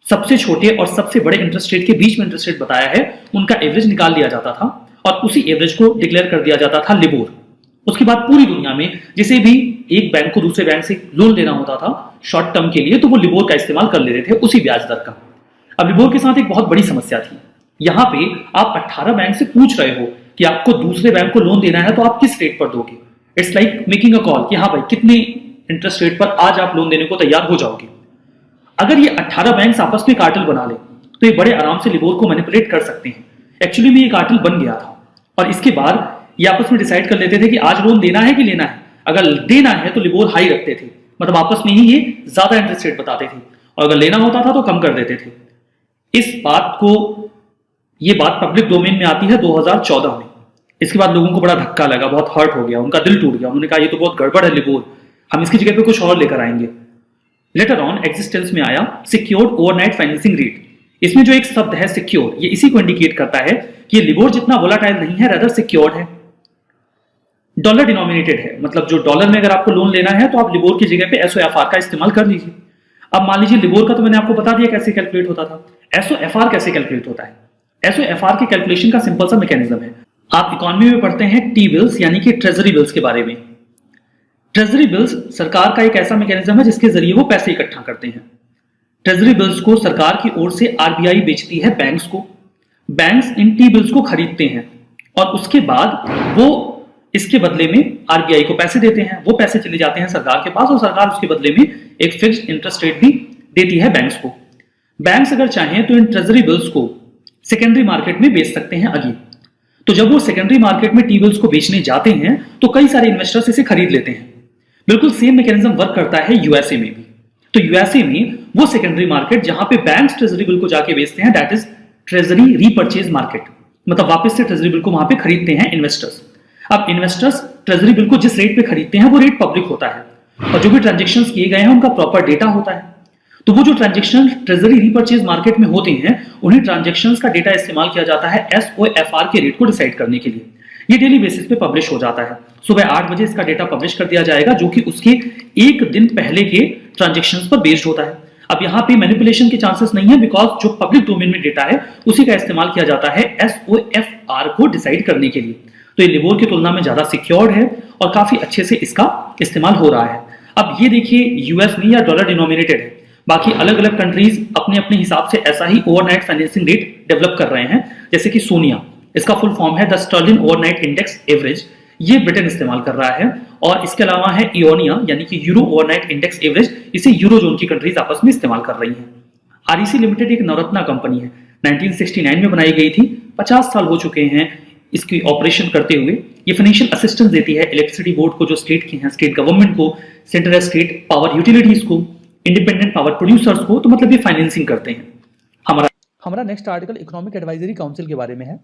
सबसे छोटे और सबसे बड़े इंटरेस्ट रेट के बीच में इंटरेस्ट रेट बताया है, उनका एवरेज निकाल लिया जाता था और उसी एवरेज को डिक्लेयर कर दिया जाता था लिबोर। उसके बाद पूरी दुनिया में जिसे भी एक बैंक को दूसरे बैंक से लोन लेना होता था शॉर्ट टर्म के लिए, तो वो लिबोर का इस्तेमाल कर लेते थे, उसी ब्याज दर का। अब लिबोर के साथ एक बहुत बड़ी समस्या थी। यहां पे आप 18 बैंक से पूछ रहे हो कि आपको दूसरे बैंक को लोन देना है तो आप किस रेट पर दोगे। It's like making a call कि हाँ भाई कितने इंटरेस्ट रेट पर आज आप लोन देने को तैयार हो जाओगे। अगर ये 18 बैंक आपस में कार्टेल बना ले तो ये बड़े आराम से लिबोर को मैनिपुलेट कर सकते हैं। एक्चुअली में ये कार्टेल बन गया था और इसके बाद ये आपस में डिसाइड कर लेते थे कि आज लोन देना है कि लेना है। अगर देना है तो लिबोर हाई रखते थे, मतलब आपस में ही ये ज्यादा इंटरेस्ट रेट बताते थे, और अगर लेना होता था तो कम कर देते थे। ये बात पब्लिक डोमेन में आती है 2014 में। इसके बाद लोगों को बड़ा धक्का लगा, बहुत हर्ट हो गया, उनका दिल टूट गया। उन्होंने कहा ये तो बहुत गड़बड़ है लिबोर, हम इसकी जगह पे कुछ और लेकर आएंगे। लेटर ऑन एग्जिस्टेंस में आया सिक्योर्ड ओवरनाइट फाइनेंसिंग रेट। इसमें जो एक शब्द है सिक्योर, ये इसी को इंडिकेट करता है कि लिबोर जितना वोलाटाइल नहीं है, रादर सिक्योर्ड है, डॉलर डिनोमिनेटेड है। मतलब जो डॉलर में अगर आपको लोन लेना है तो आप लिबोर की जगह पे एसओएफआर का इस्तेमाल कर लीजिए। अब मान लीजिए लिबोर का तो मैंने आपको बता दिया कैसे कैलकुलेट होता था, एसओएफआर कैसे कैलकुलेट होता है। एसओएफआर के कैलकुलेशन का सिंपल सा मैकेनिज्म है। आप इकोनॉमी में पढ़ते हैं टी बिल्स यानी कि ट्रेजरी बिल्स के बारे में। ट्रेजरी बिल्स सरकार का एक ऐसा मैकेनिज्म है जिसके जरिए वो पैसे इकट्ठा करते हैं। ट्रेजरी बिल्स को सरकार की ओर से आरबीआई बेचती है बैंक्स को। बैंक्स इन टी बिल्स को खरीदते हैं और उसके बाद वो इसके बदले में आरबीआई को पैसे देते हैं। वो पैसे चले जाते हैं सरकार के पास और सरकार उसके बदले में एक फिक्स्ड इंटरेस्ट रेट भी देती है बैंक्स को। बैंक्स अगर चाहें तो इन ट्रेजरी बिल्स को सेकेंडरी मार्केट में बेच सकते हैं अगेन। तो जब वो सेकेंडरी मार्केट में टी बिल्स को बेचने जाते हैं तो कई सारे इन्वेस्टर्स इसे खरीद लेते हैं। बिल्कुल सेम मैकेनिज्म वर्क करता है यूएसए में भी। तो यूएसए में वो सेकेंडरी मार्केट जहां पे बैंक्स ट्रेजरी बिल को जाके बेचते हैं, that is treasury repurchase market, मतलब वापस से ट्रेजरी बिल को वहां पे खरीदते हैं इन्वेस्टर्स। अब इन्वेस्टर्स ट्रेजरी बिल को जिस रेट पे खरीदते हैं वो रेट पब्लिक होता है और जो भी ट्रांजेक्शन्स किए गए हैं उनका प्रॉपर डेटा होता है। तो वो जो ट्रांजेक्शन ट्रेजरी रीपर्चेज मार्केट में होते हैं उन्हीं ट्रांजेक्शन्स का डेटा इस्तेमाल किया जाता है एसओएफआर के रेट को डिसाइड करने के लिए। ये डेली बेसिस पे पब्लिश हो जाता है। सुबह 8 बजे इसका डेटा पब्लिश कर दिया जाएगा जो कि उसके एक दिन पहले के ट्रांजेक्शन्स पर बेस्ड होता है। अब यहाँ पे मैनिपुलेशन के चांसेस नहीं है बिकॉज जो पब्लिक डोमेन में डेटा है उसी का इस्तेमाल किया जाता है एसओएफआर को डिसाइड करने के लिए। तो ये लिबोर की तुलना में ज्यादा सिक्योर्ड है और काफी अच्छे से इसका इस्तेमाल हो रहा है। अब ये देखिए यूएस में या डॉलर डिनोमिनेटेड है, बाकी अलग अलग कंट्रीज अपने अपने हिसाब से ऐसा ही ओवरनाइट फाइनेंसिंग रेट डेवलप कर रहे हैं। जैसे कि सोनिया, इसका फुल फॉर्म है the Stalin overnight index average, ये ब्रिटेन इस्तेमाल कर रहा है। और इसके अलावा है इओनिया यानी कि यूरो ओवरनाइट इंडेक्स एवरेज, इसे यूरो जोन की कंट्रीज आपस में इस्तेमाल कर रही हैं। आरईसी लिमिटेड एक नवरत्ना कंपनी है, 1969 में बनाई गई थी, 50 साल हो चुके हैं इसकी ऑपरेशन करते हुए। ये फाइनेंशियल असिस्टेंस देती है इलेक्ट्रिसिटी बोर्ड को, जो स्टेट की हैं, स्टेट गवर्नमेंट को, सेंट्रल स्टेट पावर यूटिलिटीज को, इंडिपेंडेंट पावर प्रोड्यूसर्स को। तो मतलब ये फाइनेंसिंग करते हैं। हमारा next article economic advisory council के बारे में है।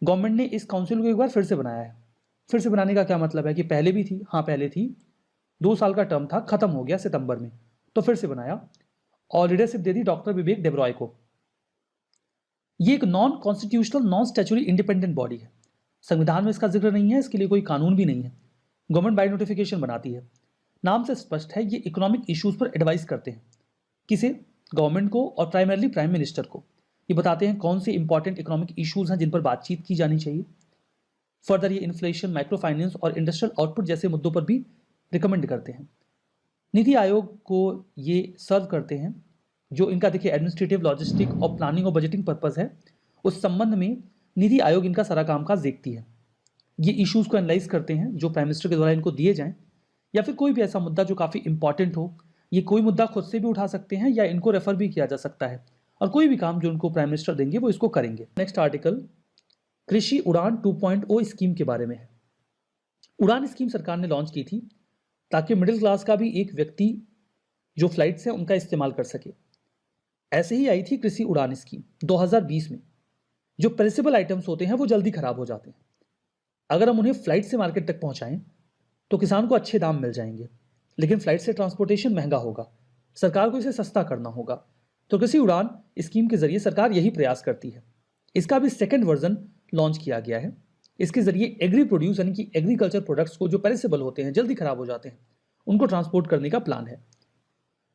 गवर्नमेंट ने इस काउंसिल को एक बार फिर से बनाया है। फिर से बनाने का क्या मतलब है कि पहले भी थी, हाँ पहले थी, 2 साल का टर्म था, खत्म हो गया सितंबर में, तो फिर से बनाया और लीडरशिप दे दी डॉक्टर विवेक डेब्रॉय को। ये एक non constitutional non statutory independent body है। संविधान में इसका जिक्र नहीं है, इसके लिए कोई कानून भी नहीं है। गवर्नमेंट बाय नोटिफिकेशन बनाती है। नाम से स्पष्ट है ये इकोनॉमिक इश्यूज पर एडवाइस करते हैं। किसे? गवर्नमेंट को और प्राइमरली प्राइम मिनिस्टर को। ये बताते हैं कौन से इंपॉर्टेंट इकोनॉमिक इश्यूज हैं जिन पर बातचीत की जानी चाहिए। फर्दर ये इन्फ्लेशन, माइक्रो फाइनेंस और इंडस्ट्रियल आउटपुट जैसे मुद्दों पर भी रिकमेंड करते हैं। नीति आयोग को ये सर्व करते हैं। जो इनका देखिए एडमिनिस्ट्रेटिव, लॉजिस्टिक और प्लानिंग और बजटिंग पर्पस है, उस संबंध में नीति आयोग इनका सारा कामकाज देखती है। ये इश्यूज को एनालाइज करते हैं जो प्राइम मिनिस्टर के द्वारा इनको दिए जाएं, या फिर कोई भी ऐसा मुद्दा जो काफ़ी इंपॉर्टेंट हो। ये कोई मुद्दा खुद से भी उठा सकते हैं या इनको रेफर भी किया जा सकता है, और कोई भी काम जो उनको प्राइम मिनिस्टर देंगे वो इसको करेंगे। नेक्स्ट आर्टिकल कृषि उड़ान 2.0 स्कीम के बारे में है। उड़ान स्कीम सरकार ने लॉन्च की थी ताकि मिडिल क्लास का भी एक व्यक्ति जो फ्लाइट्स हैं उनका इस्तेमाल कर सके। ऐसे ही आई थी कृषि उड़ान स्कीम 2020 में। जो पेरिसेबल आइटम्स होते हैं वो जल्दी खराब हो जाते हैं, अगर हम उन्हें फ्लाइट से मार्केट तक पहुंचाएं तो किसान को अच्छे दाम मिल जाएंगे, लेकिन फ्लाइट से ट्रांसपोर्टेशन महंगा होगा, सरकार को इसे सस्ता करना होगा। तो कृषि उड़ान स्कीम के जरिए सरकार यही प्रयास करती है। इसका भी सेकेंड वर्जन लॉन्च किया गया है। इसके जरिए एग्री प्रोड्यूस यानी कि एग्रीकल्चर प्रोडक्ट्स को जो पेरिसेबल होते हैं, जल्दी खराब हो जाते हैं, उनको ट्रांसपोर्ट करने का प्लान है।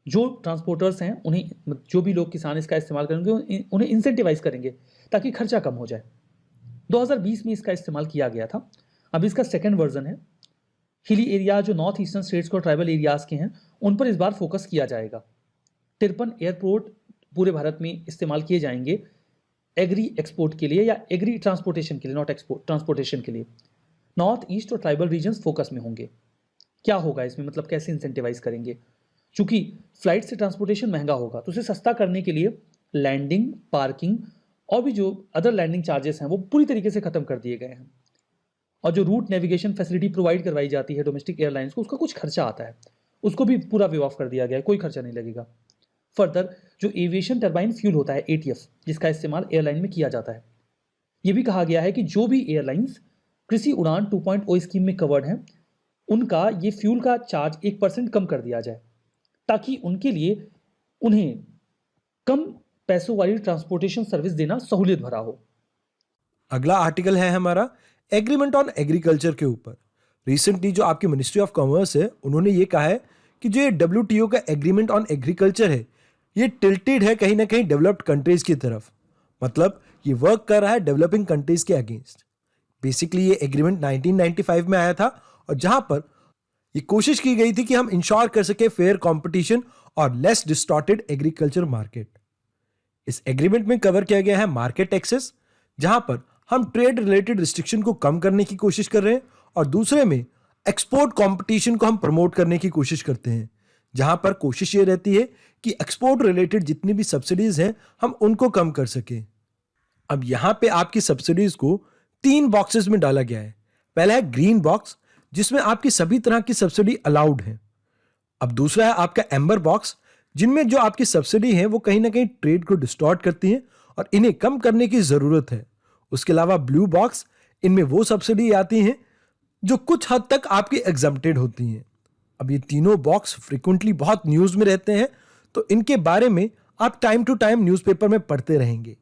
जो ट्रांसपोर्टर्स हैं उन्हें, जो भी लोग किसान इसका इस्तेमाल करेंगे उन्हें इंसेंटिवाइज करेंगे ताकि खर्चा कम हो जाए। 2020 में इसका इस्तेमाल किया गया था। अब इसका सेकेंड वर्जन है। हिली एरिया जो नॉर्थ ईस्टर्न स्टेट्स को ट्राइबल एरियाज के हैं उन पर इस बार फोकस किया जाएगा। 53 एयरपोर्ट पूरे भारत में इस्तेमाल किए जाएंगे एग्री एक्सपोर्ट के लिए या एग्री ट्रांसपोर्टेशन के लिए, नॉट एक्सपोर्ट, ट्रांसपोर्टेशन के लिए। नॉर्थ ईस्ट और ट्राइबल रीजन्स फोकस में होंगे। क्या होगा इसमें, मतलब कैसे इंसेंटिवाइज करेंगे? चूंकि फ्लाइट से ट्रांसपोर्टेशन महंगा होगा तो उसे सस्ता करने के लिए लैंडिंग, पार्किंग और भी जो अदर लैंडिंग चार्जेस हैं वो पूरी तरीके से खत्म कर दिए गए हैं। और जो रूट नेविगेशन फैसिलिटी प्रोवाइड करवाई जाती है डोमेस्टिक एयरलाइंस को, उसका कुछ खर्चा आता है, उसको भी पूरा वेव ऑफ कर दिया गया है, कोई खर्चा नहीं लगेगा। फर्दर जो एविएशन टर्बाइन फ्यूल होता है ATF, जिसका इस्तेमाल एयरलाइन में किया जाता है, ये भी कहा गया है कि जो भी एयरलाइंस कृषि उड़ान 2.0 स्कीम में कवर्ड हैं उनका ये फ्यूल का चार्ज 1% कम कर दिया जाए, ताकि उनके लिए उन्हें कम पैसों वाली ट्रांसपोर्टेशन सर्विस देना सहूलियत भरा हो। अगला आर्टिकल है हमारा एग्रीमेंट ऑन एग्रीकल्चर के ऊपर। रिसेंटली जो आपकी मिनिस्ट्री ऑफ कॉमर्स है उन्होंने ये कहा है कि जो ये WTO का एग्रीमेंट ऑन एग्रीकल्चर है ये टिल्टेड है कहीं ना कहीं डेवलप्ड कंट्रीज की तरफ, मतलब ये वर्क कर रहा है डेवलपिंग कंट्रीज के अगेंस्ट। बेसिकली ये एग्रीमेंट 1995 में आया था और जहां पर ये कोशिश की गई थी कि हम इंश्योर कर सके फेयर कंपटीशन और लेस डिस्टॉर्टेड एग्रीकल्चर मार्केट। इस एग्रीमेंट में कवर किया गया है मार्केट एक्सेस, जहां पर हम ट्रेड रिलेटेड रिस्ट्रिक्शन को कम करने की कोशिश कर रहे हैं, और दूसरे में एक्सपोर्ट कंपटीशन को हम प्रमोट करने की कोशिश करते हैं, जहां पर कोशिश ये रहती है कि एक्सपोर्ट रिलेटेड जितनी भी सब्सिडीज हैं हम उनको कम कर सकें। अब यहां पे आपकी सब्सिडीज को 3 बॉक्सेस में डाला गया है। पहला है ग्रीन बॉक्स, जिसमें आपकी सभी तरह की सब्सिडी अलाउड है। अब दूसरा है आपका एम्बर बॉक्स, जिनमें जो आपकी सब्सिडी है वो कहीं ना कहीं ट्रेड को डिस्टॉर्ट करती है और इन्हें कम करने की जरूरत है। उसके अलावा ब्लू बॉक्स, इनमें वो सब्सिडी आती हैं जो कुछ हद तक आपकी एग्जम्प्टेड होती हैं। अब ये तीनों बॉक्स फ्रिक्वेंटली बहुत न्यूज में रहते हैं, तो इनके बारे में आप टाइम टू टाइम न्यूज़पेपर में पढ़ते रहेंगे।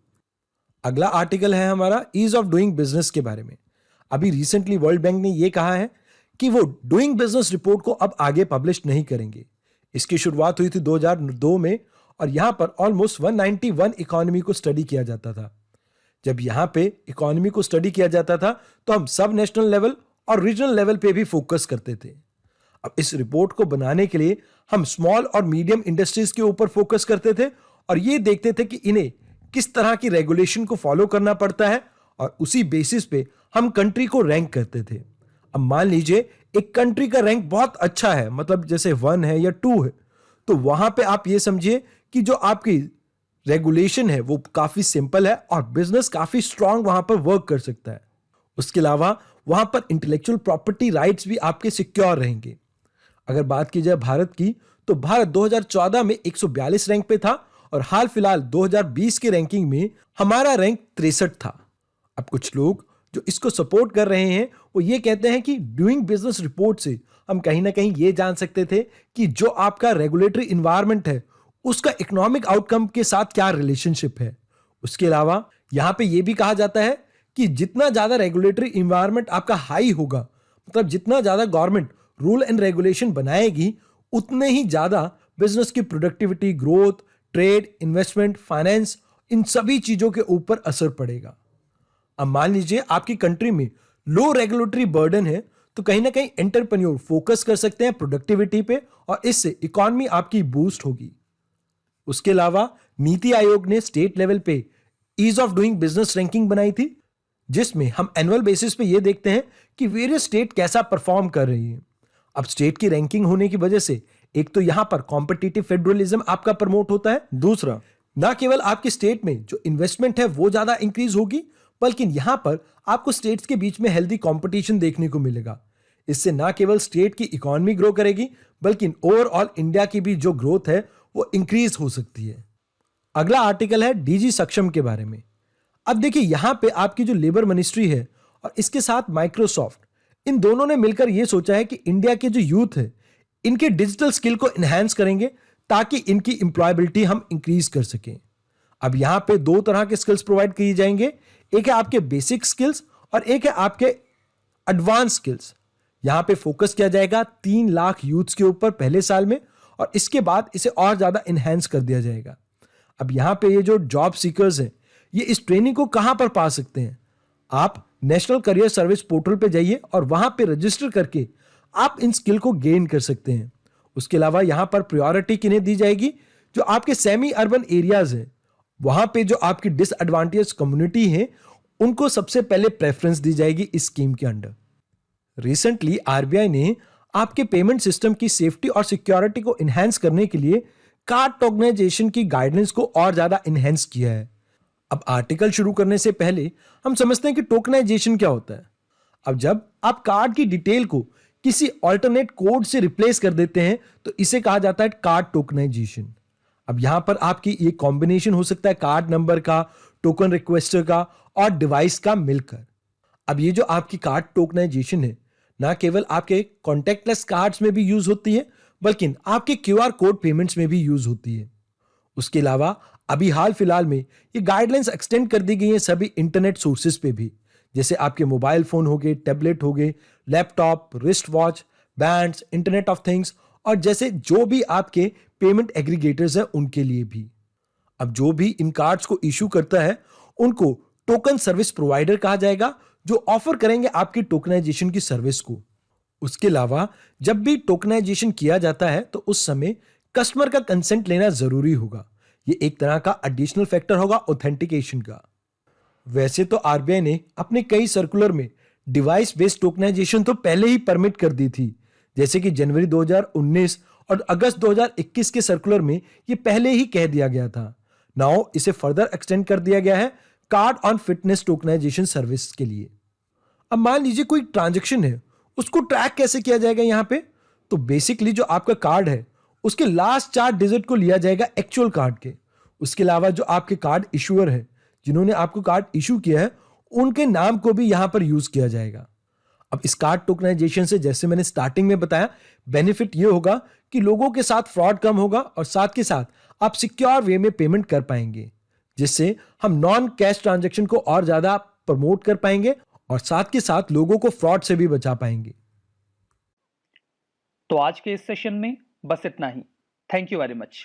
अगला आर्टिकल है हमारा ईज ऑफ डूइंग बिजनेस के बारे में। अभी रिसेंटली वर्ल्ड बैंक ने यह कहा है कि वो डूइंग बिजनेस रिपोर्ट को अब आगे पब्लिश नहीं करेंगे। इसकी शुरुआत हुई थी 2002 में और यहां पर ऑलमोस्ट 191 इकोनॉमी को स्टडी किया जाता था। जब यहां पे इकोनॉमी को स्टडी किया जाता था तो हम सब नेशनल लेवल और रीजनल लेवल पे भी फोकस करते थे। अब इस रिपोर्ट को बनाने के लिए हम स्मॉल और मीडियम इंडस्ट्रीज के ऊपर फोकस करते थे और ये देखते थे कि इन्हें किस तरह की रेगुलेशन को फॉलो करना पड़ता है, और उसी बेसिस पे हम कंट्री को रैंक करते थे। अब मान लीजिए एक कंट्री का रैंक बहुत अच्छा है, मतलब जैसे 1 है या 2 है, तो वहां पे आप ये समझिए कि जो आपकी रेगुलेशन है वो काफी सिंपल है और बिजनेस काफी स्ट्रांग वहां पर वर्क कर सकता है। उसके अलावा वहां पर इंटेलेक्चुअल प्रॉपर्टी राइट्स भी आपके सिक्योर रहेंगे। अगर बात की जाए भारत की, तो भारत 2014 में 142 रैंक पे था और हाल फिलहाल 2020 के रैंकिंग में हमारा रैंक 63 था। अब कुछ लोग जो इसको सपोर्ट कर रहे हैं वो ये कहते हैं कि डूइंग बिजनेस रिपोर्ट से हम कहीं ना कहीं ये जान सकते थे कि जो आपका रेगुलेटरी इन्वायरमेंट है उसका इकोनॉमिक आउटकम के साथ क्या रिलेशनशिप है। उसके अलावा यहां पे ये भी कहा जाता है कि जितना ज्यादा रेगुलेटरी इन्वायरमेंट आपका हाई होगा, मतलब जितना ज्यादा गवर्नमेंट रूल एंड रेगुलेशन बनाएगी, उतने ही ज्यादा बिजनेस की productivity, growth, trade, investment, finance, इन सभी चीजों के ऊपर असर पड़ेगा। अब मान लीजिए आपकी कंट्री में लो रेगुलेटरी बर्डन है, तो कहीं ना कहीं एंटरप्रेन्योर फोकस कर सकते हैं प्रोडक्टिविटी पे और इससे इकोनॉमी आपकी बूस्ट होगी। उसके अलावा नीति आयोग ने स्टेट लेवल पे ease of doing business ranking बनाई थी, जिसमें हम एनुअल बेसिस पे ये देखते हैं कि वेरियस स्टेट कैसा परफॉर्म कर रही है। अब स्टेट की रैंकिंग होने की वजह से एक तो यहां पर कॉम्पिटिटिव फेडरलिज्म आपका प्रमोट होता है, दूसरा ना केवल आपकी स्टेट में जो इन्वेस्टमेंट है वो ज्यादा इंक्रीज होगी, बल्कि यहां पर आपको स्टेट्स के बीच में हेल्दी कंपटीशन देखने को मिलेगा। इससे ना केवल स्टेट की इकोनॉमी ग्रो करेगी, बल्कि ओवरऑल इंडिया की भी जो ग्रोथ है वो इंक्रीज हो सकती है। अगला आर्टिकल है डीजी सक्षम के बारे में। अब देखिए यहां पे आपकी जो लेबर मिनिस्ट्री है और इसके साथ माइक्रोसॉफ्ट, इन दोनों ने मिलकर यह सोचा है कि इंडिया के जो यूथ है इनके डिजिटल स्किल को एनहांस करेंगे ताकि इनकी एम्प्लॉयबिलिटी हम इंक्रीज कर सकें। अब यहां पे 2 तरह के स्किल्स प्रोवाइड किए जाएंगे, एक है आपके बेसिक स्किल्स और एक है आपके एडवांस स्किल्स। यहां पे फोकस किया जाएगा 3 लाख यूथ्स के ऊपर पहले साल में, और इसके बाद इसे और ज्यादा एनहांस कर दिया जाएगा। अब यहां पे ये जो जॉब सीकर्स हैं ये इस ट्रेनिंग को कहां पर पा सकते हैं? आप नेशनल करियर सर्विस पोर्टल पे जाइए और वहां पे रजिस्टर करके आप इन स्किल को गेन कर सकते हैं। उसके अलावा यहां पर प्रायोरिटी किन्हें दी जाएगी? जो आपके सेमी अर्बन एरियाज हैं, वहां पे जो आपकी डिसएडवांटेज कम्युनिटी है उनको सबसे पहले प्रेफरेंस दी जाएगी इस स्कीम के अंडर। रिसेंटली आरबीआई ने आपके पेमेंट सिस्टम की सेफ्टी और सिक्योरिटी को एनहांस करने के लिए कार्ड टोकनाइजेशन की गाइडेंस को और ज्यादा इनहेंस किया है। अब आर्टिकल शुरू करने से पहले हम समझते हैं कि टोकनाइजेशन क्या होता है। अब जब आप कार्ड की डिटेल को किसी ऑल्टरनेट कोड से रिप्लेस कर देते हैं तो इसे कहा जाता है कार्ड टोकनाइजेशन। अब यहां पर आपकी ये कॉम्बिनेशन हो सकता है कार्ड नंबर का, टोकन रिक्वेस्टर का और डिवाइस का मिलकर। अब ये जो आपकी कार्ड टोकनाइजेशन है ना केवल आपके कॉन्टेक्टलेस कार्ड्स में भी यूज होती है बल्कि आपके क्यूआर कोड पेमेंट्स में भी यूज होती है। उसके अलावा अभी हाल फिलहाल में ये गाइडलाइंस एक्सटेंड कर दी गई हैं सभी इंटरनेट सोर्सेज पे भी, जैसे आपके मोबाइल फोन हो गए, टैबलेट हो गए, laptop, wrist watch, bands, internet of things और जैसे जो भी आपके पेमेंट एग्रीगेटर्स हैं उनके लिए भी। अब जो भी इन कार्ड्स को इशू करता है उनको टोकन सर्विस प्रोवाइडर कहा जाएगा, जो ऑफर करेंगे आपकी टोकनाइजेशन की सर्विस को। उसके अलावा जब भी टोकनाइजेशन किया जाता है तो उस समय कस्टमर का कंसेंट लेना जरूरी होगा। ये एक तरह का एडिशनल फैक्टर होगा ऑथेंटिकेशन का। वैसे तो आरबीआई ने अपने कई सर्कुलर में डिवाइस बेस्ड टोकनाइजेशन तो पहले ही परमिट कर दी थी, जैसे कि जनवरी 2019 और अगस्त 2021 के सर्कुलर में ये पहले ही कह दिया गया था। नाउ इसे फर्दर एक्सटेंड कर दिया गया है card on fitness tokenisation service के लिए। अब मान लीजिए कोई ट्रांजैक्शन है, उसको ट्रैक कैसे किया जाएगा यहाँ पे? तो बेसिकली जो आपका कार्ड है उसके लास्ट 4 डिजिट को लिया जाएगा एक्चुअल कार्ड के। उसके अलावा जो आपके कार्ड इशूअर है, जिन्होंने आपको कार्ड इशू किया है, उनके नाम को भी यहां पर यूज किया जाएगा। अब इस कार्ड टोकनाइजेशन से जैसे मैंने स्टार्टिंग में बताया, बेनिफिट ये होगा कि लोगों के साथ फ्रॉड कम होगा और साथ के साथ आप सिक्योर वे में पेमेंट कर पाएंगे, जिससे हम नॉन कैश ट्रांजैक्शन को और ज्यादा प्रमोट कर पाएंगे और साथ के साथ लोगों को फ्रॉड से भी बचा पाएंगे। तो आज के इस सेशन में बस इतना ही। Thank you very much.